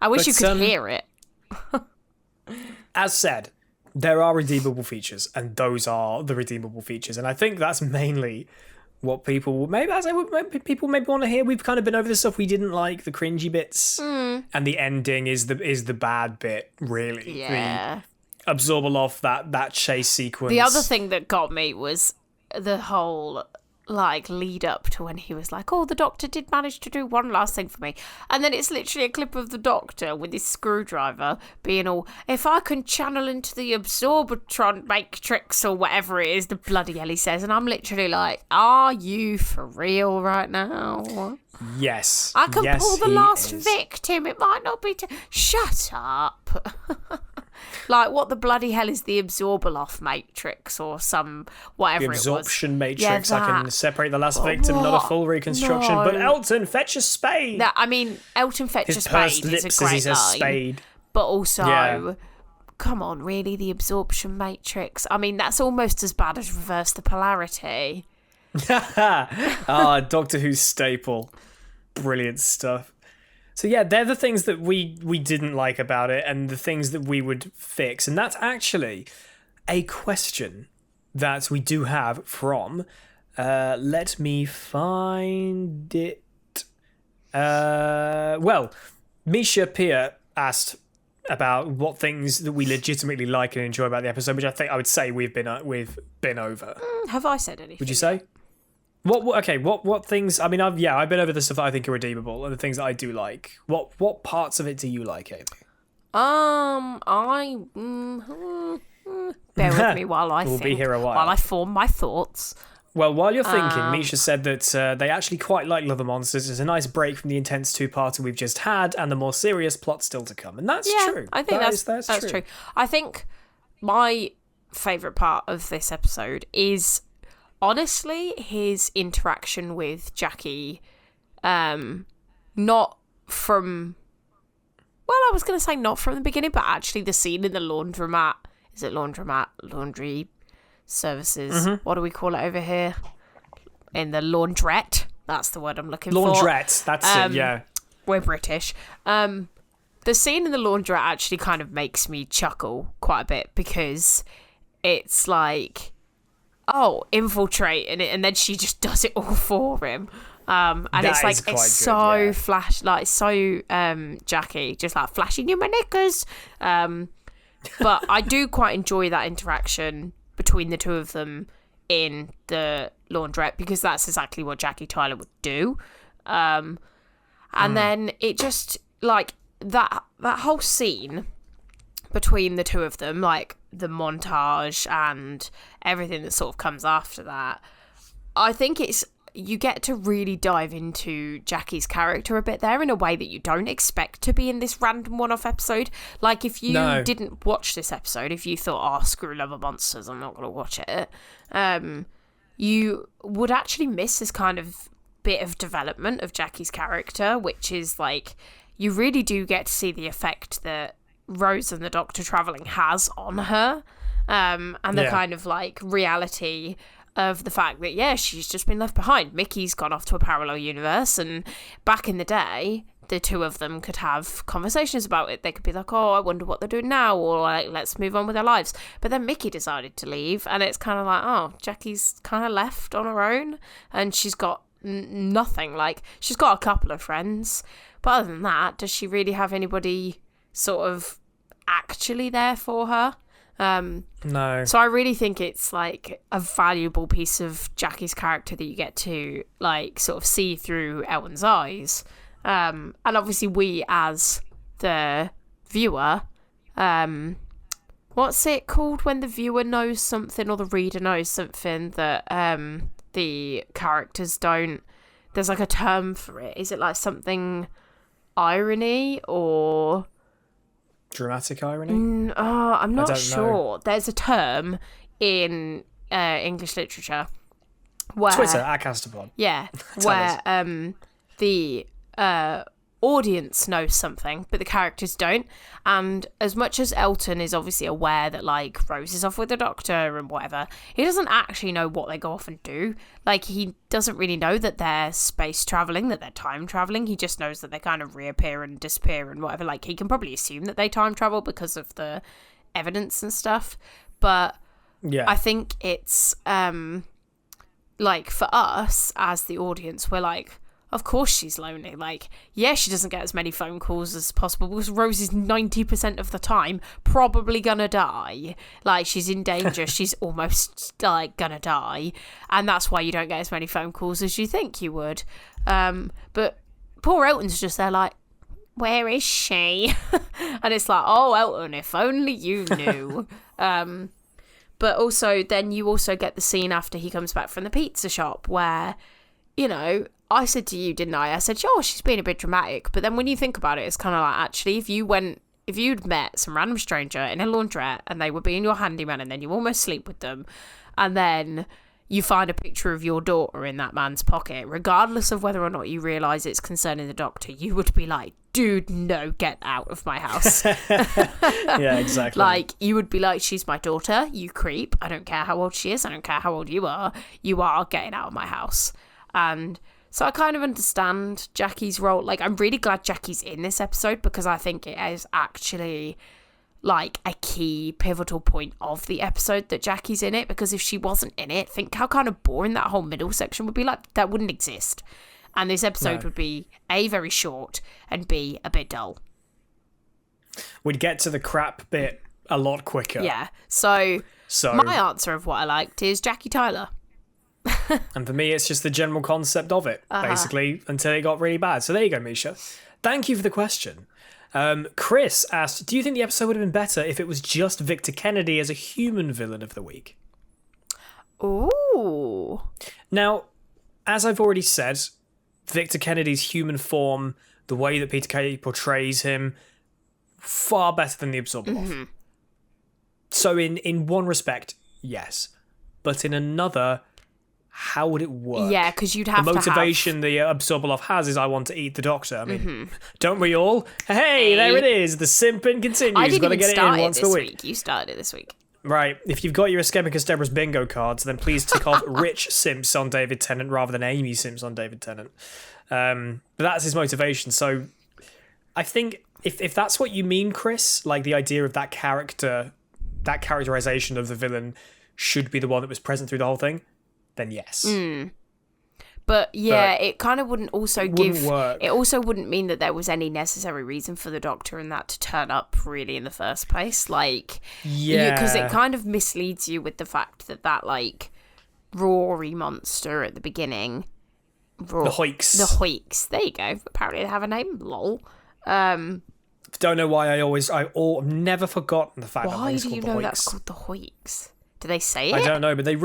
I wish you could hear it. As said, there are redeemable features, and those are the redeemable features. And I think that's mainly what people maybe want to hear. We've kind of been over the stuff we didn't like, the cringy bits, and the ending is the bad bit, really. Yeah. The Absorbaloff, that chase sequence. The other thing that got me was the whole, like, lead up to when he was like, oh, the Doctor did manage to do one last thing for me. And then it's literally a clip of the Doctor with his screwdriver being all, if I can channel into the Absorbatron matrix or whatever it is, the bloody hell he says. And I'm literally like, are you for real right now? Yes. I can pull the last victim. It might not be... Shut up. Like, what the bloody hell is the Absorbaloff matrix or some whatever it was? The absorption matrix. Yeah, I can separate the last victim, not a full reconstruction. No. But Elton, fetch a spade. Elton fetch a spade is a great as he says line. Spade. But also, come on, really, the absorption matrix? I mean, that's almost as bad as reverse the polarity. Doctor Who's staple. Brilliant stuff. So yeah, they're the things that we didn't like about it and the things that we would fix. And that's actually a question that we do have from, let me find it. Misha Pia asked about what things that we legitimately like and enjoy about the episode, which I would say we've been over. Have I said anything? Would you say? What things? I mean, I've been over the stuff that I think are redeemable and the things that I do like. What parts of it do you like, Amy? Bear with me while I we'll think. Be here a while. While I form my thoughts. Well, while you're thinking, Misha said that they actually quite like Love and Monsters. It's a nice break from the intense two-parter we've just had and the more serious plot still to come. And that's true. I think that's true. I think my favourite part of this episode is, honestly, his interaction with Jackie. Not from... Well, I was going to say not from the beginning, but actually the scene in the laundromat. Is it laundromat? Laundry... services. What do we call it over here? In the laundrette. That's the word I'm looking for. Laundrette. That's it. Yeah. We're British. The scene in the laundrette actually kind of makes me chuckle quite a bit because it's like, oh, infiltrate, and then she just does it all for him. And it's like it's so good, flash, like so Jackie, just like flashing you my knickers. But I do quite enjoy that interaction between the two of them in the laundrette because that's exactly what Jackie Tyler would do. And then it just, like, that whole scene between the two of them, like the montage and everything that sort of comes after that, I think you get to really dive into Jackie's character a bit there in a way that you don't expect to be in this random one-off episode. Like, if you didn't watch this episode, if you thought, oh, screw Love and Monsters, I'm not going to watch it, you would actually miss this kind of bit of development of Jackie's character, which is, like, you really do get to see the effect that Rose and the Doctor travelling has on her, and the kind of, like, reality of the fact that, she's just been left behind. Mickey's gone off to a parallel universe, and back in the day, the two of them could have conversations about it. They could be like, oh, I wonder what they're doing now, or like, let's move on with their lives. But then Mickey decided to leave, and it's kind of like, oh, Jackie's kind of left on her own, and she's got nothing. Like, she's got a couple of friends, but other than that, does she really have anybody sort of actually there for her? No. So I really think it's like a valuable piece of Jackie's character that you get to, like, sort of see through Elton's eyes. And obviously we as the viewer, what's it called when the viewer knows something or the reader knows something that the characters don't? There's like a term for it. Is it like something irony or... dramatic irony? I'm not sure. There's a term in English literature where... Twitter, at Kasterpod. Yeah, where the audience knows something, but the characters don't. And as much as Elton is obviously aware that, like, Rose is off with the Doctor and whatever, he doesn't actually know what they go off and do. Like, he doesn't really know that they're space travelling, that they're time travelling. He just knows that they kind of reappear and disappear and whatever. Like, he can probably assume that they time travel because of the evidence and stuff. But I think it's, like, for us as the audience, we're like, of course she's lonely. Like, she doesn't get as many phone calls as possible because Rose is 90% of the time probably gonna die. Like, she's in danger. She's almost, like, gonna die. And that's why you don't get as many phone calls as you think you would. But poor Elton's just there like, where is she? And it's like, oh, Elton, if only you knew. But also, then you also get the scene after he comes back from the pizza shop where, you know, I said to you, didn't I? I said, oh, she's been a bit dramatic. But then when you think about it, it's kind of like, actually, if you'd met some random stranger in a laundrette and they were being your handyman and then you almost sleep with them and then you find a picture of your daughter in that man's pocket, regardless of whether or not you realise it's concerning the Doctor, you would be like, dude, no, get out of my house. Yeah, exactly. Like, you would be like, she's my daughter, you creep. I don't care how old she is. I don't care how old you are getting out of my house. And so I kind of understand Jackie's role. Like, I'm really glad Jackie's in this episode because I think it is actually, like, a key pivotal point of the episode that Jackie's in it, because if she wasn't in it, think how kind of boring that whole middle section would be. Like, that wouldn't exist. And this episode would be, A, very short, and B, a bit dull. We'd get to the crap bit a lot quicker. Yeah. So my answer of what I liked is Jackie Tyler. And for me, it's just the general concept of it, basically, until it got really bad. So there you go, Misha. Thank you for the question. Chris asked, do you think the episode would have been better if it was just Victor Kennedy as a human villain of the week? Ooh. Sure. Now, as I've already said, Victor Kennedy's human form, the way that Peter Kay portrays him, far better than the Absorbaloff. So in one respect, yes. But in another, how would it work? Yeah, because you'd have the motivation the Absorbaloff has is I want to eat the Doctor. I mean, don't we all? Hey, there it is. The simping continues. I didn't Got to even get it start in it once this a week. week. You started it this week. Right. If you've got your Escaping Kasterborous bingo cards, then please tick off Rich simps on David Tennant rather than Amy simps on David Tennant. But that's his motivation. So I think if that's what you mean, Chris, like the idea of that characterization of the villain should be the one that was present through the whole thing, then yes. But yeah, it kind of wouldn't work. It also wouldn't mean that there was any necessary reason for the Doctor and that to turn up really in the first place. Like, because it kind of misleads you with the fact that like Rory monster at the beginning, the Hoiks. There you go. Apparently they have a name. Lol. Don't know why I've never forgotten the fact that why it's do called you the know Hoiks. that's called the Hoiks? Do they say it? I don't know, but no,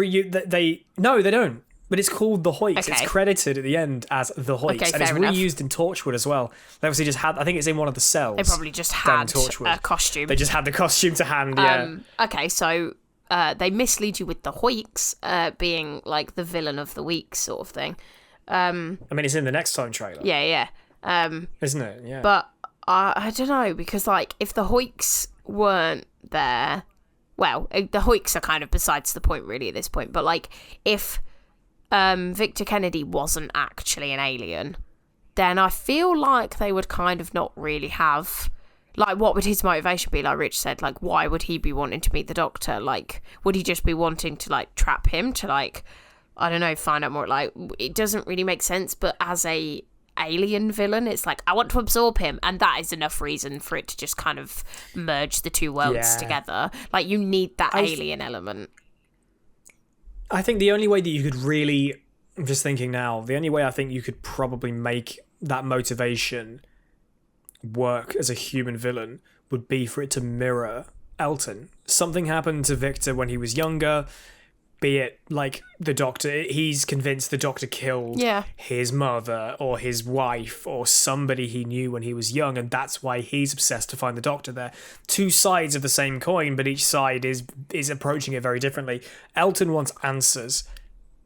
they don't. But it's called the Hoiks. Okay. It's credited at the end as the Hoiks, Okay, and it's fair enough. reused in Torchwood as well. They obviously just had. I think it's in one of the cells. They probably just down in had Torchwood. a costume. They just had the costume to hand. Yeah. Okay, so they mislead you with the Hoiks being like the villain of the week sort of thing. I mean, it's in the next time trailer. Yeah. Isn't it? Yeah. But I don't know, because like if the Hoiks weren't there, well, the Hoiks are kind of besides the point really at this point. But like if Victor Kennedy wasn't actually an alien, then I feel like they would kind of not really have, like, what would his motivation be? Like Rich said, like, why would he be wanting to meet the Doctor? Like, would he just be wanting to like trap him to like, I don't know, find out more? Like, it doesn't really make sense. But as a alien villain, it's like, I want to absorb him, and that is enough reason for it to just kind of merge the two worlds together. Like, you need that alien element. I think the only way that you could really, I'm just thinking now, the only way I think you could probably make that motivation work as a human villain would be for it to mirror Elton. Something happened to Victor when he was younger, be it like the Doctor, he's convinced the Doctor killed his mother or his wife or somebody he knew when he was young, and that's why he's obsessed to find the Doctor there. Two sides of the same coin, but each side is approaching it very differently. Elton wants answers.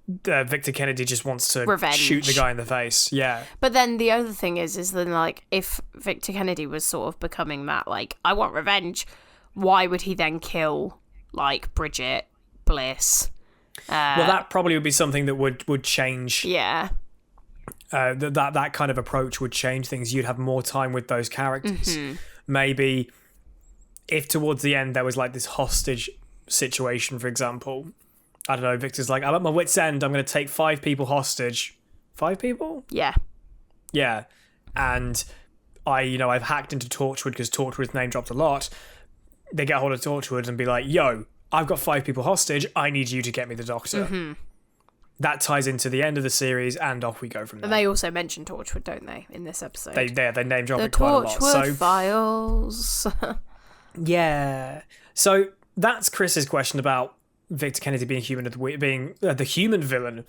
Victor Kennedy just wants to shoot the guy in the face. Yeah. But then the other thing is then like if Victor Kennedy was sort of becoming that like, I want revenge, why would he then kill like Bridget, Bliss? Well, that probably would be something that would change. Yeah. That kind of approach would change things. You'd have more time with those characters. Maybe if towards the end there was like this hostage situation, for example, I don't know, Victor's like, I'm at my wit's end, I'm going to take 5 people hostage. 5 people? Yeah. Yeah. And I've hacked into Torchwood because Torchwood's name dropped a lot. They get hold of Torchwood and be like, yo, I've got 5 people hostage. I need you to get me the Doctor. That ties into the end of the series, and off we go from there. And they also mention Torchwood, don't they, in this episode? They name drop it quite a lot. The Torchwood Files. Yeah. So that's Chris's question about Victor Kennedy being human of the week, being the human villain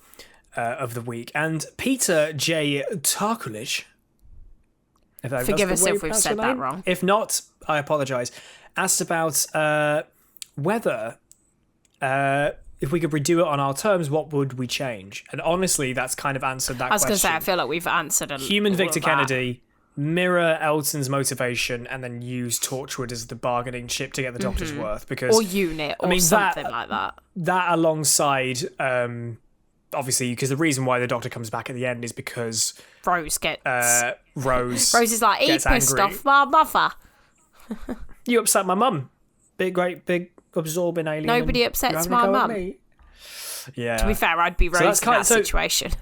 of the week, and Peter J. Tarkulich. Forgive us if we've said that wrong. If not, I apologise. Asked about whether if we could redo it on our terms, what would we change? And honestly, that's kind of answered that question. I was going to say, I feel like we've answered a human Victor Kennedy, mirror Elton's motivation, and then use Torchwood as the bargaining chip to get the Doctor's worth. Because or unit, or something like that. That alongside, obviously, because the reason why the Doctor comes back at the end is because Rose gets... Rose is like, he pissed off my mother. You upset my mum. Big absorbing alien. Nobody upsets my mum. Yeah. To be fair, I'd be Rose in that situation.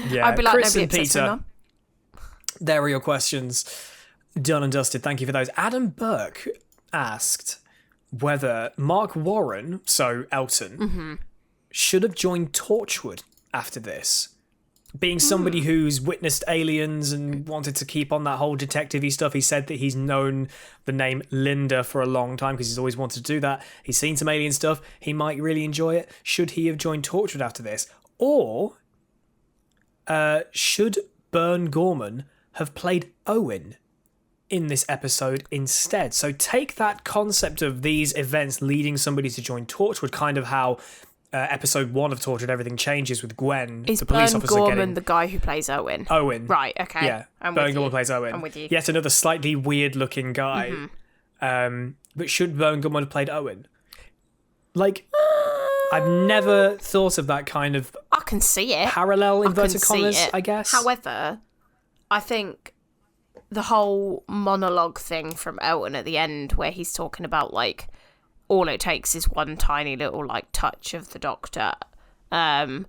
Yeah. I'd be like, Chris nobody and upsets Peter, my mum. there are your questions. Done and dusted. Thank you for those. Adam Burke asked whether Mark Warren, so Elton, should have joined Torchwood after this. Being somebody who's witnessed aliens and wanted to keep on that whole detective-y stuff, he said that he's known the name Linda for a long time because he's always wanted to do that. He's seen some alien stuff. He might really enjoy it. Should he have joined Torchwood after this? Or should Bern Gorman have played Owen in this episode instead? So take that concept of these events leading somebody to join Torchwood, kind of how episode 1 of Torchwood, everything changes with Gwen. Is the police Bern officer Gorman the guy who plays Owen? Owen. Right, okay. Yeah, Bern Gorman plays Owen. I'm with you. Yet another slightly weird-looking guy. But should Bern Gorman have played Owen? Like, I've never thought of that kind of I can see it. Parallel, inverted commas, I guess. However, I think the whole monologue thing from Elton at the end, where he's talking about, like, all it takes is one tiny little, like, touch of the Doctor. And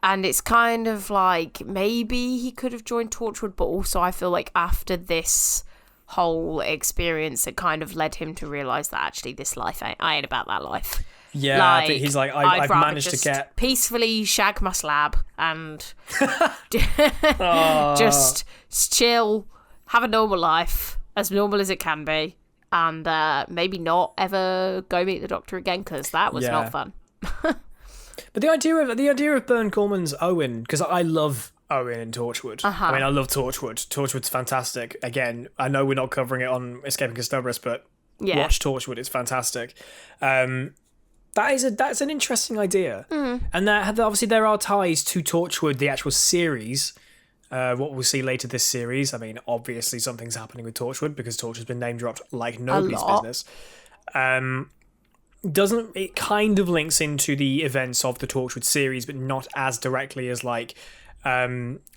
it's kind of like, maybe he could have joined Torchwood, but also I feel like after this whole experience, it kind of led him to realise that actually this life I ain't about that life. Yeah, like, I think he's like, I've managed to get... peacefully shag my slab and just chill, have a normal life, as normal as it can be, and maybe not ever go meet the Doctor again, because that was not fun. But the idea of Bern Gorman's Owen, because I love Owen in Torchwood. I mean, I love Torchwood. Torchwood's fantastic. Again, I know we're not covering it on Escaping Kasterborous, but watch Torchwood. It's fantastic. That's an interesting idea. And obviously there are ties to Torchwood, the actual series. What we'll see later this series. I mean, obviously something's happening with Torchwood because Torchwood's been name dropped like nobody's business. It kind of links into the events of the Torchwood series, but not as directly as like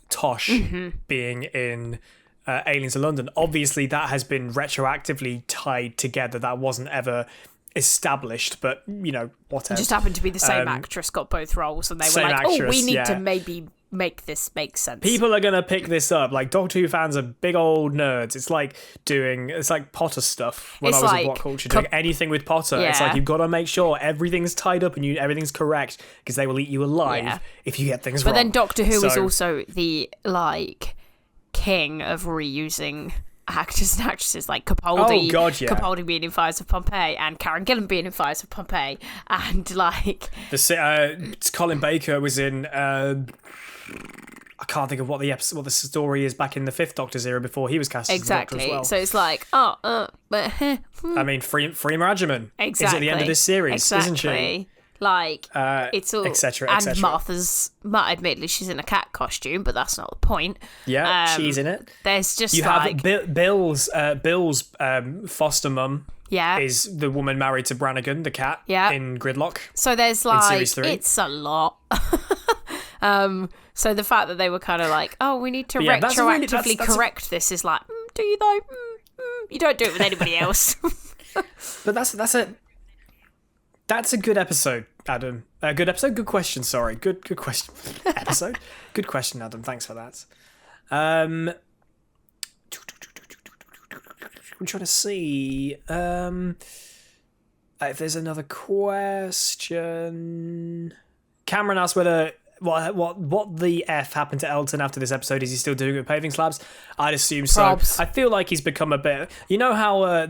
Tosh being in Aliens in London. Obviously, that has been retroactively tied together. That wasn't ever established, but you know, whatever. It just happened to be the same actress got both roles, and they were like, "Oh, we need to maybe make this make sense." People are gonna pick this up. Like Doctor Who fans are big old nerds. It's like Potter stuff. When I was in What Culture, doing anything with Potter, it's like you've got to make sure everything's tied up and everything's correct because they will eat you alive if you get things wrong. But then Doctor Who is also the like king of reusing actors and actresses, like Capaldi. Capaldi being in Fires of Pompeii and Karen Gillan being in Fires of Pompeii, and like Colin Baker was in. I can't think of what the story is back in the Fifth Doctor's era before he was cast as the Doctor as well. So it's like, I mean, Freema Agyeman is at the end of this series, isn't she? Like, it's all... etc. And admittedly, she's in a cat costume, but that's not the point. Yeah, she's in it. There's just you have Bill's foster mum. Yeah. Is the woman married to Brannigan, the cat, in Gridlock. So there's like, it's a lot. So the fact that they were kind of like, oh, we need to retroactively correct this is like, do you though? You don't do it with anybody else. But that's a good episode, Adam. Good episode, good question, sorry. Good question. Episode? Good question, Adam. Thanks for that. I'm trying to see if there's another question. Cameron asked whether what the F happened to Elton after this episode. Is he still doing it with paving slabs? I'd assume so. I feel like he's become a bit... You know how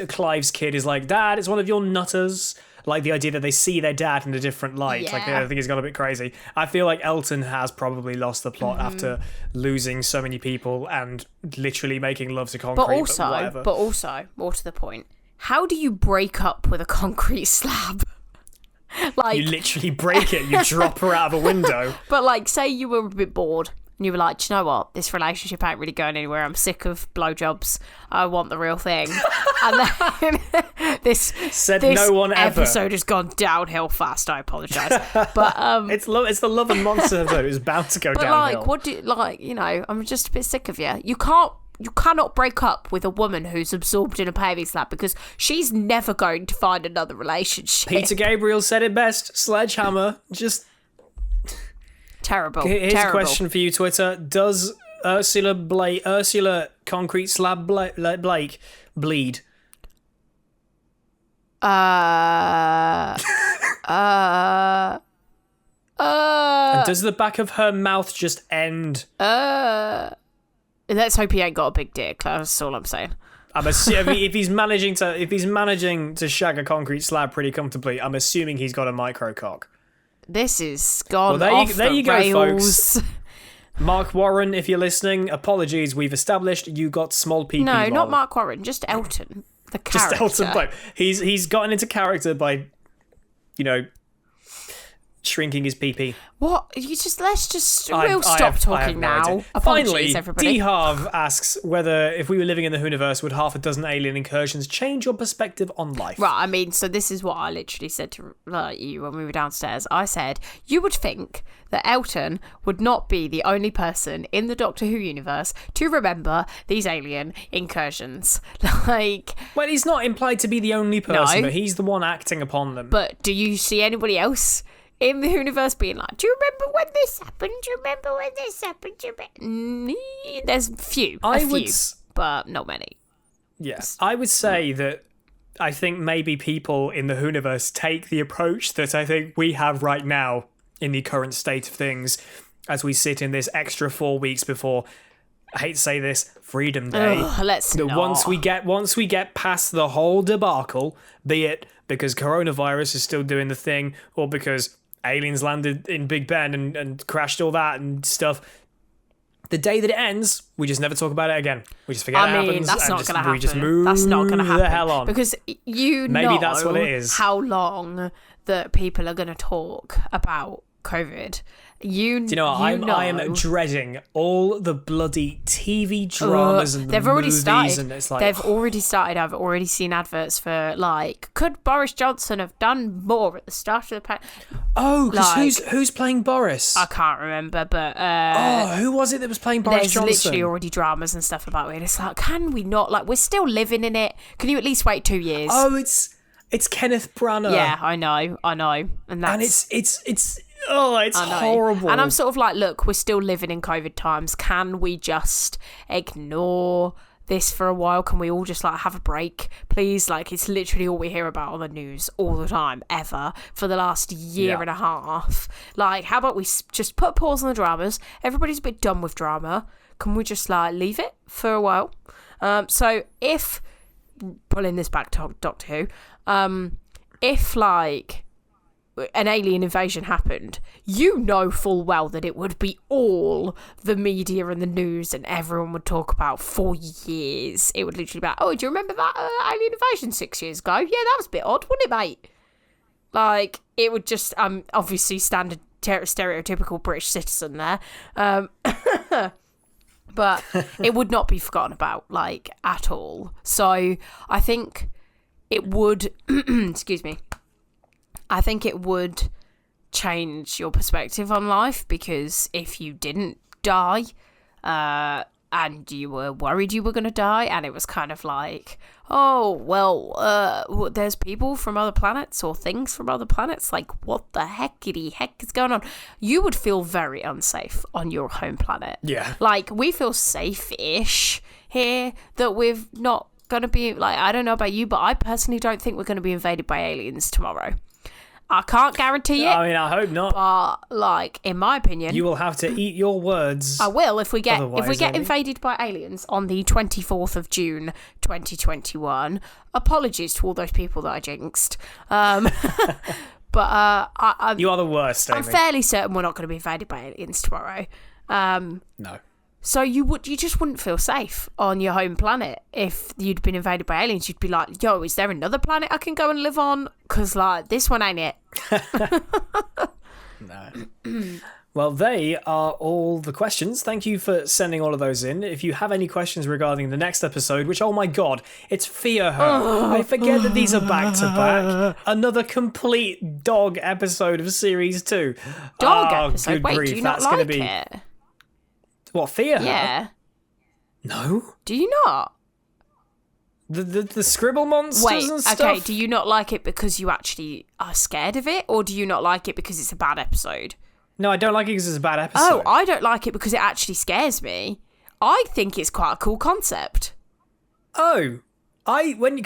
Clive's kid is like, Dad, it's one of your nutters. Like the idea that they see their dad in a different light. Yeah. Like I think he's got a bit crazy. I feel like Elton has probably lost the plot after losing so many people and literally making love to concrete. But also, more to the point, how do you break up with a concrete slab? Like, you literally break it. You drop her out of a window. But like, say you were a bit bored. And you were like, do you know what? This relationship ain't really going anywhere. I'm sick of blowjobs. I want the real thing. And then this no one ever. Episode has gone downhill fast. I apologise. But it's the Love and Monsters episode. It's bound to go downhill. Like, I'm just a bit sick of you. You cannot break up with a woman who's absorbed in a paving slab because she's never going to find another relationship. Peter Gabriel said it best. Sledgehammer. Just... Terrible. Here's a question for you, Twitter. Does Ursula Concrete Slab Blake bleed? And does the back of her mouth just end? Let's hope he ain't got a big dick. That's all I'm saying. I'm assuming if he's managing to shag a concrete slab pretty comfortably, I'm assuming he's got a micro cock. This is gone there off there the you go, rails. folks. Mark Warren, if you're listening, apologies. We've established you got small pee-pee. No, lol. not Mark Warren. Just Elton, the character. Just Elton. Like, he's gotten into character by, shrinking his pee-pee. What? We'll stop talking now. No Apologies, Finally, everybody. D. Harv asks whether if we were living in the Hooniverse, would half a dozen alien incursions change your perspective on life? Right, I mean, so this is what I literally said to you when we were downstairs. I said, you would think that Elton would not be the only person in the Doctor Who universe to remember these alien incursions. Well, he's not implied to be the only person, No. but he's the one acting upon them. But do you see anybody else in the universe being like, do you remember when this happened? Do you remember when this happened? There's a few, but not many. Yes, I would say that I think maybe people in the Hooniverse take the approach that I think we have right now in the current state of things as we sit in this extra 4 weeks before, I hate to say this, Freedom Day. Let's not. Once we get past the whole debacle, be it because coronavirus is still doing the thing or because aliens landed in Big Ben and crashed all that and stuff, the day that it ends, we just never talk about it again. We just forget it happens. That's not going to happen. We just move that's not going to happen. the hell on. Because maybe that's what it is. How long that people are going to talk about COVID. Do you know what? I am dreading all the bloody TV dramas and the they've already movies, started. and it's like They've already started. I've already seen adverts for could Boris Johnson have done more at the start of the pandemic? Oh, because who's playing Boris? I can't remember, but who was it that was playing Boris Johnson? There's literally already dramas and stuff about it. It's like, can we not? We're still living in it. Can you at least wait 2 years? Oh, it's Kenneth Branagh. Yeah, I know, and it's horrible. And I'm sort of like, look, we're still living in COVID times. Can we just ignore this for a while? Can we all just have a break, please? It's literally all we hear about on the news all the time, ever, for the last year and a half. How about we just put a pause on the dramas? Everybody's a bit done with drama. Can we just leave it for a while? So if, pulling this back to Doctor Who, if an alien invasion happened, you know full well that it would be all the media and the news and everyone would talk about for years. It would literally be like, oh, do you remember that alien invasion 6 years ago? Yeah, that was a bit odd, wasn't it, mate? It would just, obviously standard stereotypical British citizen there. But it would not be forgotten about, at all. So I think it would, excuse me, I think it would change your perspective on life, because if you didn't die and you were worried you were going to die and it was kind of there's people from other planets or things from other planets, what the heckity heck is going on? You would feel very unsafe on your home planet. Yeah. We feel safe-ish here, that we've not going to be, I don't know about you, but I personally don't think we're going to be invaded by aliens tomorrow. I can't guarantee it. I mean, I hope not. But in my opinion, you will have to eat your words. I will if we get invaded by aliens on the 24th of June 2021. Apologies to all those people that I jinxed. But you are the worst, Amy. I'm fairly certain we're not going to be invaded by aliens tomorrow. No. So you just wouldn't feel safe on your home planet if you'd been invaded by aliens. You'd be like, yo, is there another planet I can go and live on? Because this one ain't it. No. Well, they are all the questions. Thank you for sending all of those in. If you have any questions regarding the next episode, which, oh my god, it's Fear Her. I forget that these are back to back. Another complete dog episode of series 2. Dog episode? Good Wait, grief. do you not That's like it? What, Fear Her? Yeah. No. Do you not? The scribble monsters and stuff? Okay, do you not like it because you actually are scared of it, or do you not like it because it's a bad episode? No, I don't like it because it's a bad episode. Oh, I don't like it because it actually scares me. I think it's quite a cool concept. Oh. When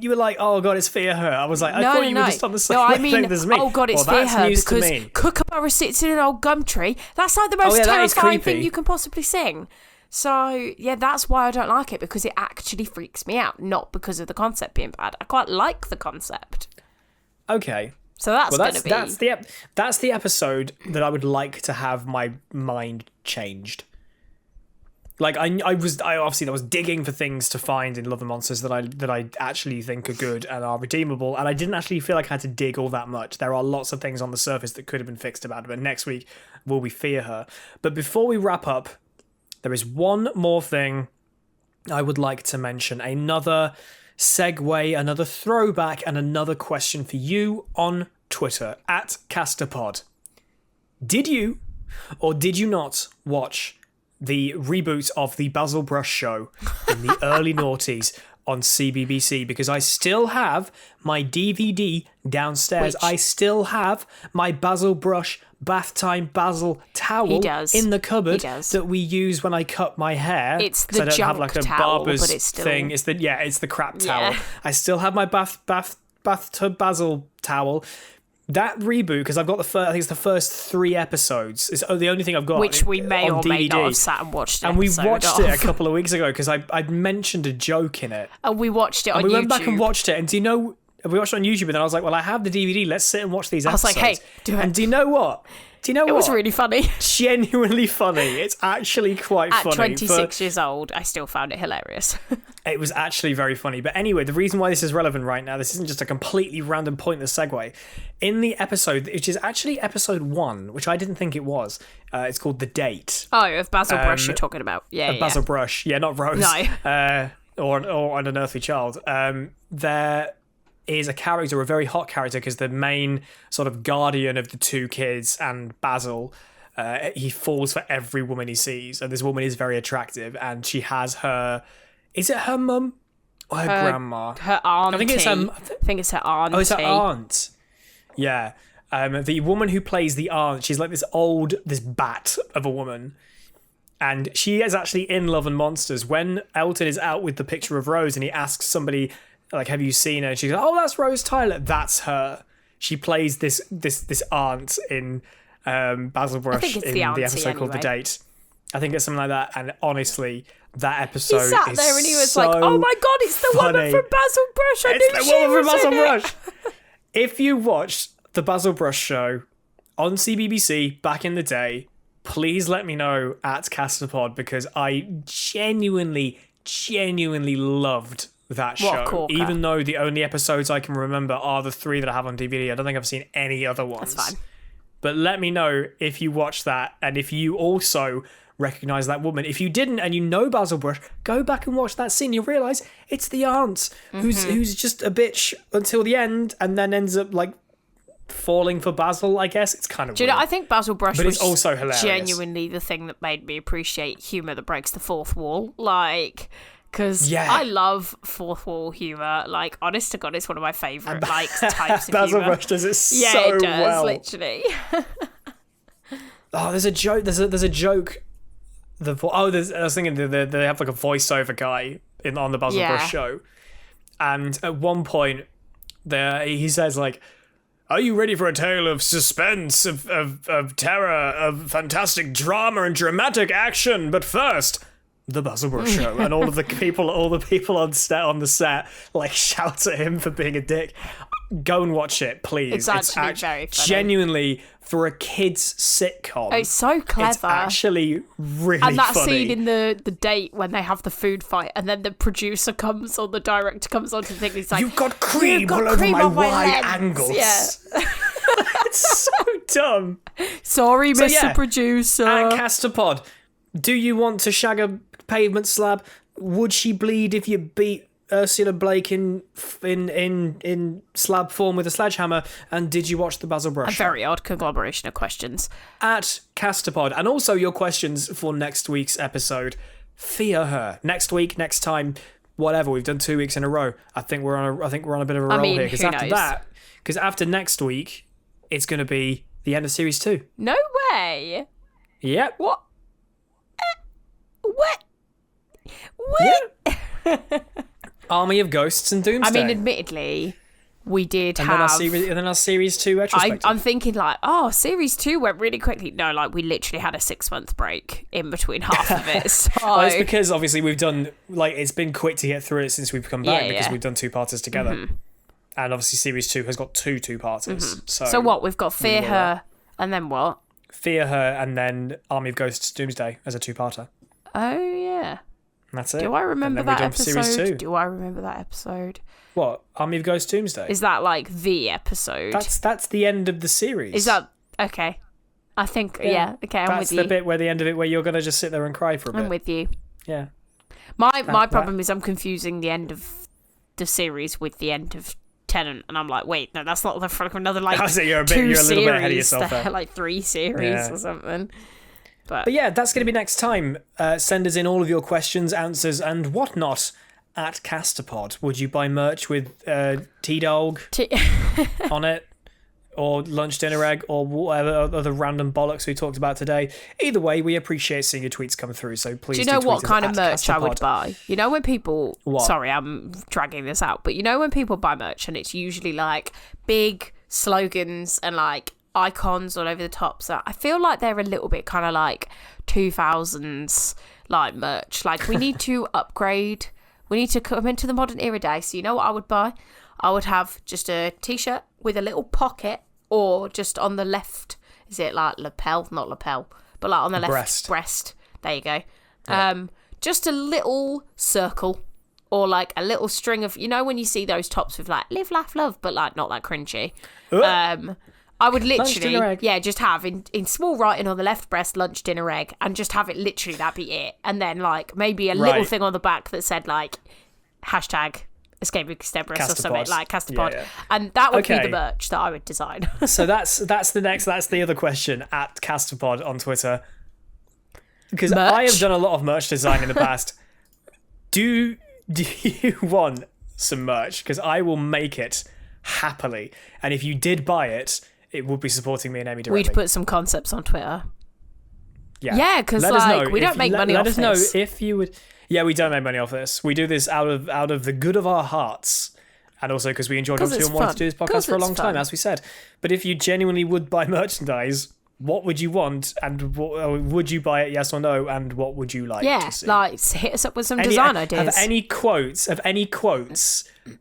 you were like, oh god, it's Fear Her, I was like, I thought you were just on the same wavelength as me. Oh god, it's Fear Her because Kookaburra sits in an old gum tree. That's the most terrifying thing you can possibly sing. So, yeah, that's why I don't like it, because it actually freaks me out, not because of the concept being bad. I quite like the concept. Okay, So that's going to be... That's the episode that I would like to have my mind changed. Like I was digging for things to find in Love and Monsters that I actually think are good and are redeemable, and I didn't actually feel like I had to dig all that much. There are lots of things on the surface that could have been fixed about it, but next week will we fear her. But before we wrap up, there is one more thing I would like to mention. Another segue, another throwback, and another question for you on Twitter at Kasterpod. Did you or did you not watch the reboot of the Basil Brush show in the early noughties on CBBC? Because I still have my DVD downstairs. I still have my Basil Brush bath time Basil towel in the cupboard that we use when I cut my hair. It's the I don't junk have like a towel, barber's but it's still... thing. It's the crap towel. I still have my bathtub Basil towel. That reboot, because I've got I think it's the first 3 episodes. It's the only thing I've got. Which we may or DVD. may not have sat and watched. And we watched it a couple of weeks ago because I'd mentioned a joke in it. And we watched it on YouTube. We went back and watched it. And do you know, we watched it on YouTube, and then I was like, well, I have the DVD. Let's sit and watch these episodes. I was like, hey, do it. And do you know what? It was really funny. Genuinely funny. It's actually quite funny. At 26 years old, I still found it hilarious. It was actually very funny. But anyway, the reason why this is relevant right now, this isn't just a completely random pointless segue. In the episode, which is actually episode 1, which I didn't think it was, it's called The Date. Oh, of Basil Brush you're talking about. Yeah, Basil Brush. Yeah, not Rose. No. Or An Unearthly Child. There is a character, a very hot character, because the main sort of guardian of the 2 kids and Basil, he falls for every woman he sees, and this woman is very attractive, and she has her... Is it her mum or her grandma? Her auntie. I think it's her auntie. Oh, it's her aunt. Yeah. The woman who plays the aunt, she's like this bat of a woman. And she is actually in Love and Monsters. When Elton is out with the picture of Rose and he asks somebody, like, have you seen her? And she's like, oh, that's Rose Tyler. That's her. She plays this aunt in Basil Brush in the episode called The Date. I think it's something like that. And honestly, that episode is so He sat there and he was like, oh my God, it's the woman from Basil Brush. It's the woman from Basil Brush. If you watched the Basil Brush show on CBBC back in the day, please let me know at Kasterpod, because I genuinely loved that show. Even though the only episodes I can remember are the 3 that I have on DVD. I don't think I've seen any other ones. That's fine. But let me know if you watched that, and if you also recognise that woman. If you didn't and you know Basil Brush, go back and watch that scene. You'll realise it's the aunt who's just a bitch until the end, and then ends up like falling for Basil, I guess. It's kind of weird. I think Basil Brush was it's also hilarious. Genuinely the thing that made me appreciate humour that breaks the fourth wall. Like, because I love fourth wall humour. Like, honest to God, it's one of my favourite types of Basil humour. Brush does it so well. Yeah, it does, literally. Oh, there's a joke. There's a joke. I was thinking they have like a voiceover guy on the Basil Brush show, and at one point, he says like, "Are you ready for a tale of suspense, of terror, of fantastic drama and dramatic action? But first, the Basil Brush show." And all the people on the set like shout at him for being a dick. Go and watch it, please. It's actually very funny. Genuinely, for a kids sitcom, it's so clever. It's actually really funny. And that scene in the date when they have the food fight, and then the producer comes, or the director comes onto the thing, and he's like, "You've got cream all over my wide angles." Yeah. It's so dumb. Sorry, Mr. Producer. At Kasterpod, do you want to shag a pavement slab? Would she bleed if you beat Ursula Blake in slab form with a sledgehammer? And did you watch the Basil Brush? A very odd conglomeration of questions. At Kasterpod, and also your questions for next week's episode. Fear her. Next week, next time, whatever. We've done 2 weeks in a row. I think we're on a bit of a roll here, because after next week, it's going to be the end of series 2. No way. Yep. What? What? Yeah. Army of Ghosts and Doomsday. I mean, admittedly, we did and have... then our series 2 retrospective. I'm thinking like, series 2 went really quickly. No, like, we literally had a 6-month break in between half of it. So... Well, it's because, obviously, we've done... Like, it's been quick to get through it since we've come back, because we've done 2-parters together. Mm-hmm. And obviously series 2 has got two-parters. So what? We've got Fear Her, and then what? Fear Her, and then Army of Ghosts Doomsday as a two-parter. Oh, yeah. And that's it. Do I remember that episode? Series 2. Do I remember that episode? What? Army of Ghosts Doomsday? Is that like the episode? That's the end of the series. Is that... Okay. I think... Yeah. Okay, I'm with you. That's the bit where the end of it where you're going to just sit there and cry for a bit. I'm with you. Yeah. My problem is I'm confusing the end of the series with the end of Tennant, and I'm like, wait, no, that's not another like you're a little bit ahead of yourself there. Like 3 series or something. But yeah, that's going to be next time. Send us in all of your questions, answers, and whatnot at Kasterpod. Would you buy merch with T-Dog on it? Or lunch, dinner, egg, or whatever other random bollocks we talked about today. Either way, we appreciate seeing your tweets come through, so please do you know tweet what us kind at of merch I would Kasterpod. buy? You know when people... What? Sorry, I'm dragging this out. But you know when people buy merch and it's usually like big slogans and like icons all over the top. So I feel like they're a little bit kind of like 2000s like merch. Like we need to upgrade. We need to come into the modern era day. So you know what I would buy? I would have just a t-shirt with a little pocket, or just on the left, is it like lapel? Not lapel, but like on the left breast. There you go. Yeah. Just a little circle, or like a little string of, you know when you see those tops with like live, laugh, love, but like not that cringy. I would literally, just have in small writing on the left breast, lunch, dinner, egg, and just have it literally, that'd be it. And then like maybe a little thing on the back that said like hashtag Escaping Kasterborous or something like Kasterpod, and that would be the merch that I would design. So that's the other question at Kasterpod on Twitter, because I have done a lot of merch design in the past. Do you want some merch? Because I will make it happily, and if you did buy it, it would be supporting me and Amy directly. We'd put some concepts on Twitter. Yeah, because like we don't make money off this. Let us know if you would. Yeah, we don't make money off this. We do this out of the good of our hearts, and also because we enjoyed it and wanted to do this podcast for a long time, as we said. But if you genuinely would buy merchandise, what would you want, and would you buy it? Yes or no? And what would you like? to see? Like hit us up with some design ideas. Have any quotes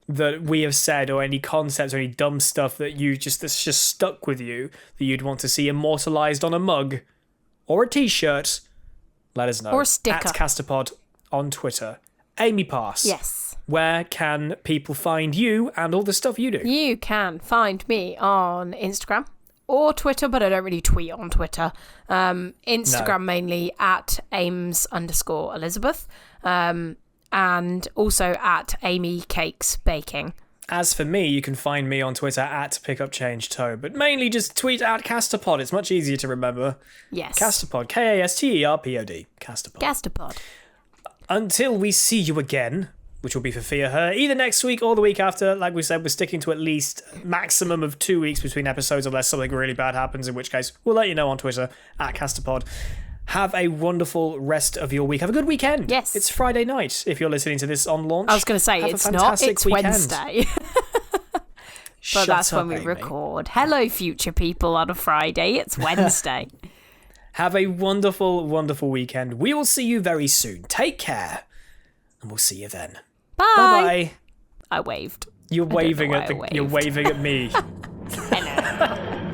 that we have said, or any concepts, or any dumb stuff that's just stuck with you that you'd want to see immortalized on a mug or a T-shirt? Let us know. Or a sticker. At Kasterpod on Twitter. Amy Pass. Yes. Where can people find you and all the stuff you do? You can find me on Instagram or Twitter, but I don't really tweet on Twitter. Instagram mainly at Ames_Elizabeth, and also at Amy Cakes Baking. As for me, you can find me on Twitter at PickupChangeToe, but mainly just tweet at Kasterpod. It's much easier to remember. Yes. Kasterpod. Kasterpod. Kasterpod. Kasterpod. Until we see you again, which will be for Fear Her, either next week or the week after. Like we said, we're sticking to at least maximum of 2 weeks between episodes, unless something really bad happens, in which case we'll let you know on Twitter at Kasterpod. Have a wonderful rest of your week. Have a good weekend. Yes. It's Friday night if you're listening to this on launch. I was going to say, it's not. It's weekend. Wednesday. But that's when we record. Hello, future people on a Friday. It's Wednesday. Have a wonderful, wonderful weekend. We will see you very soon. Take care. And we'll see you then. Bye. Bye-bye. I waved. You're waving at me. Hello.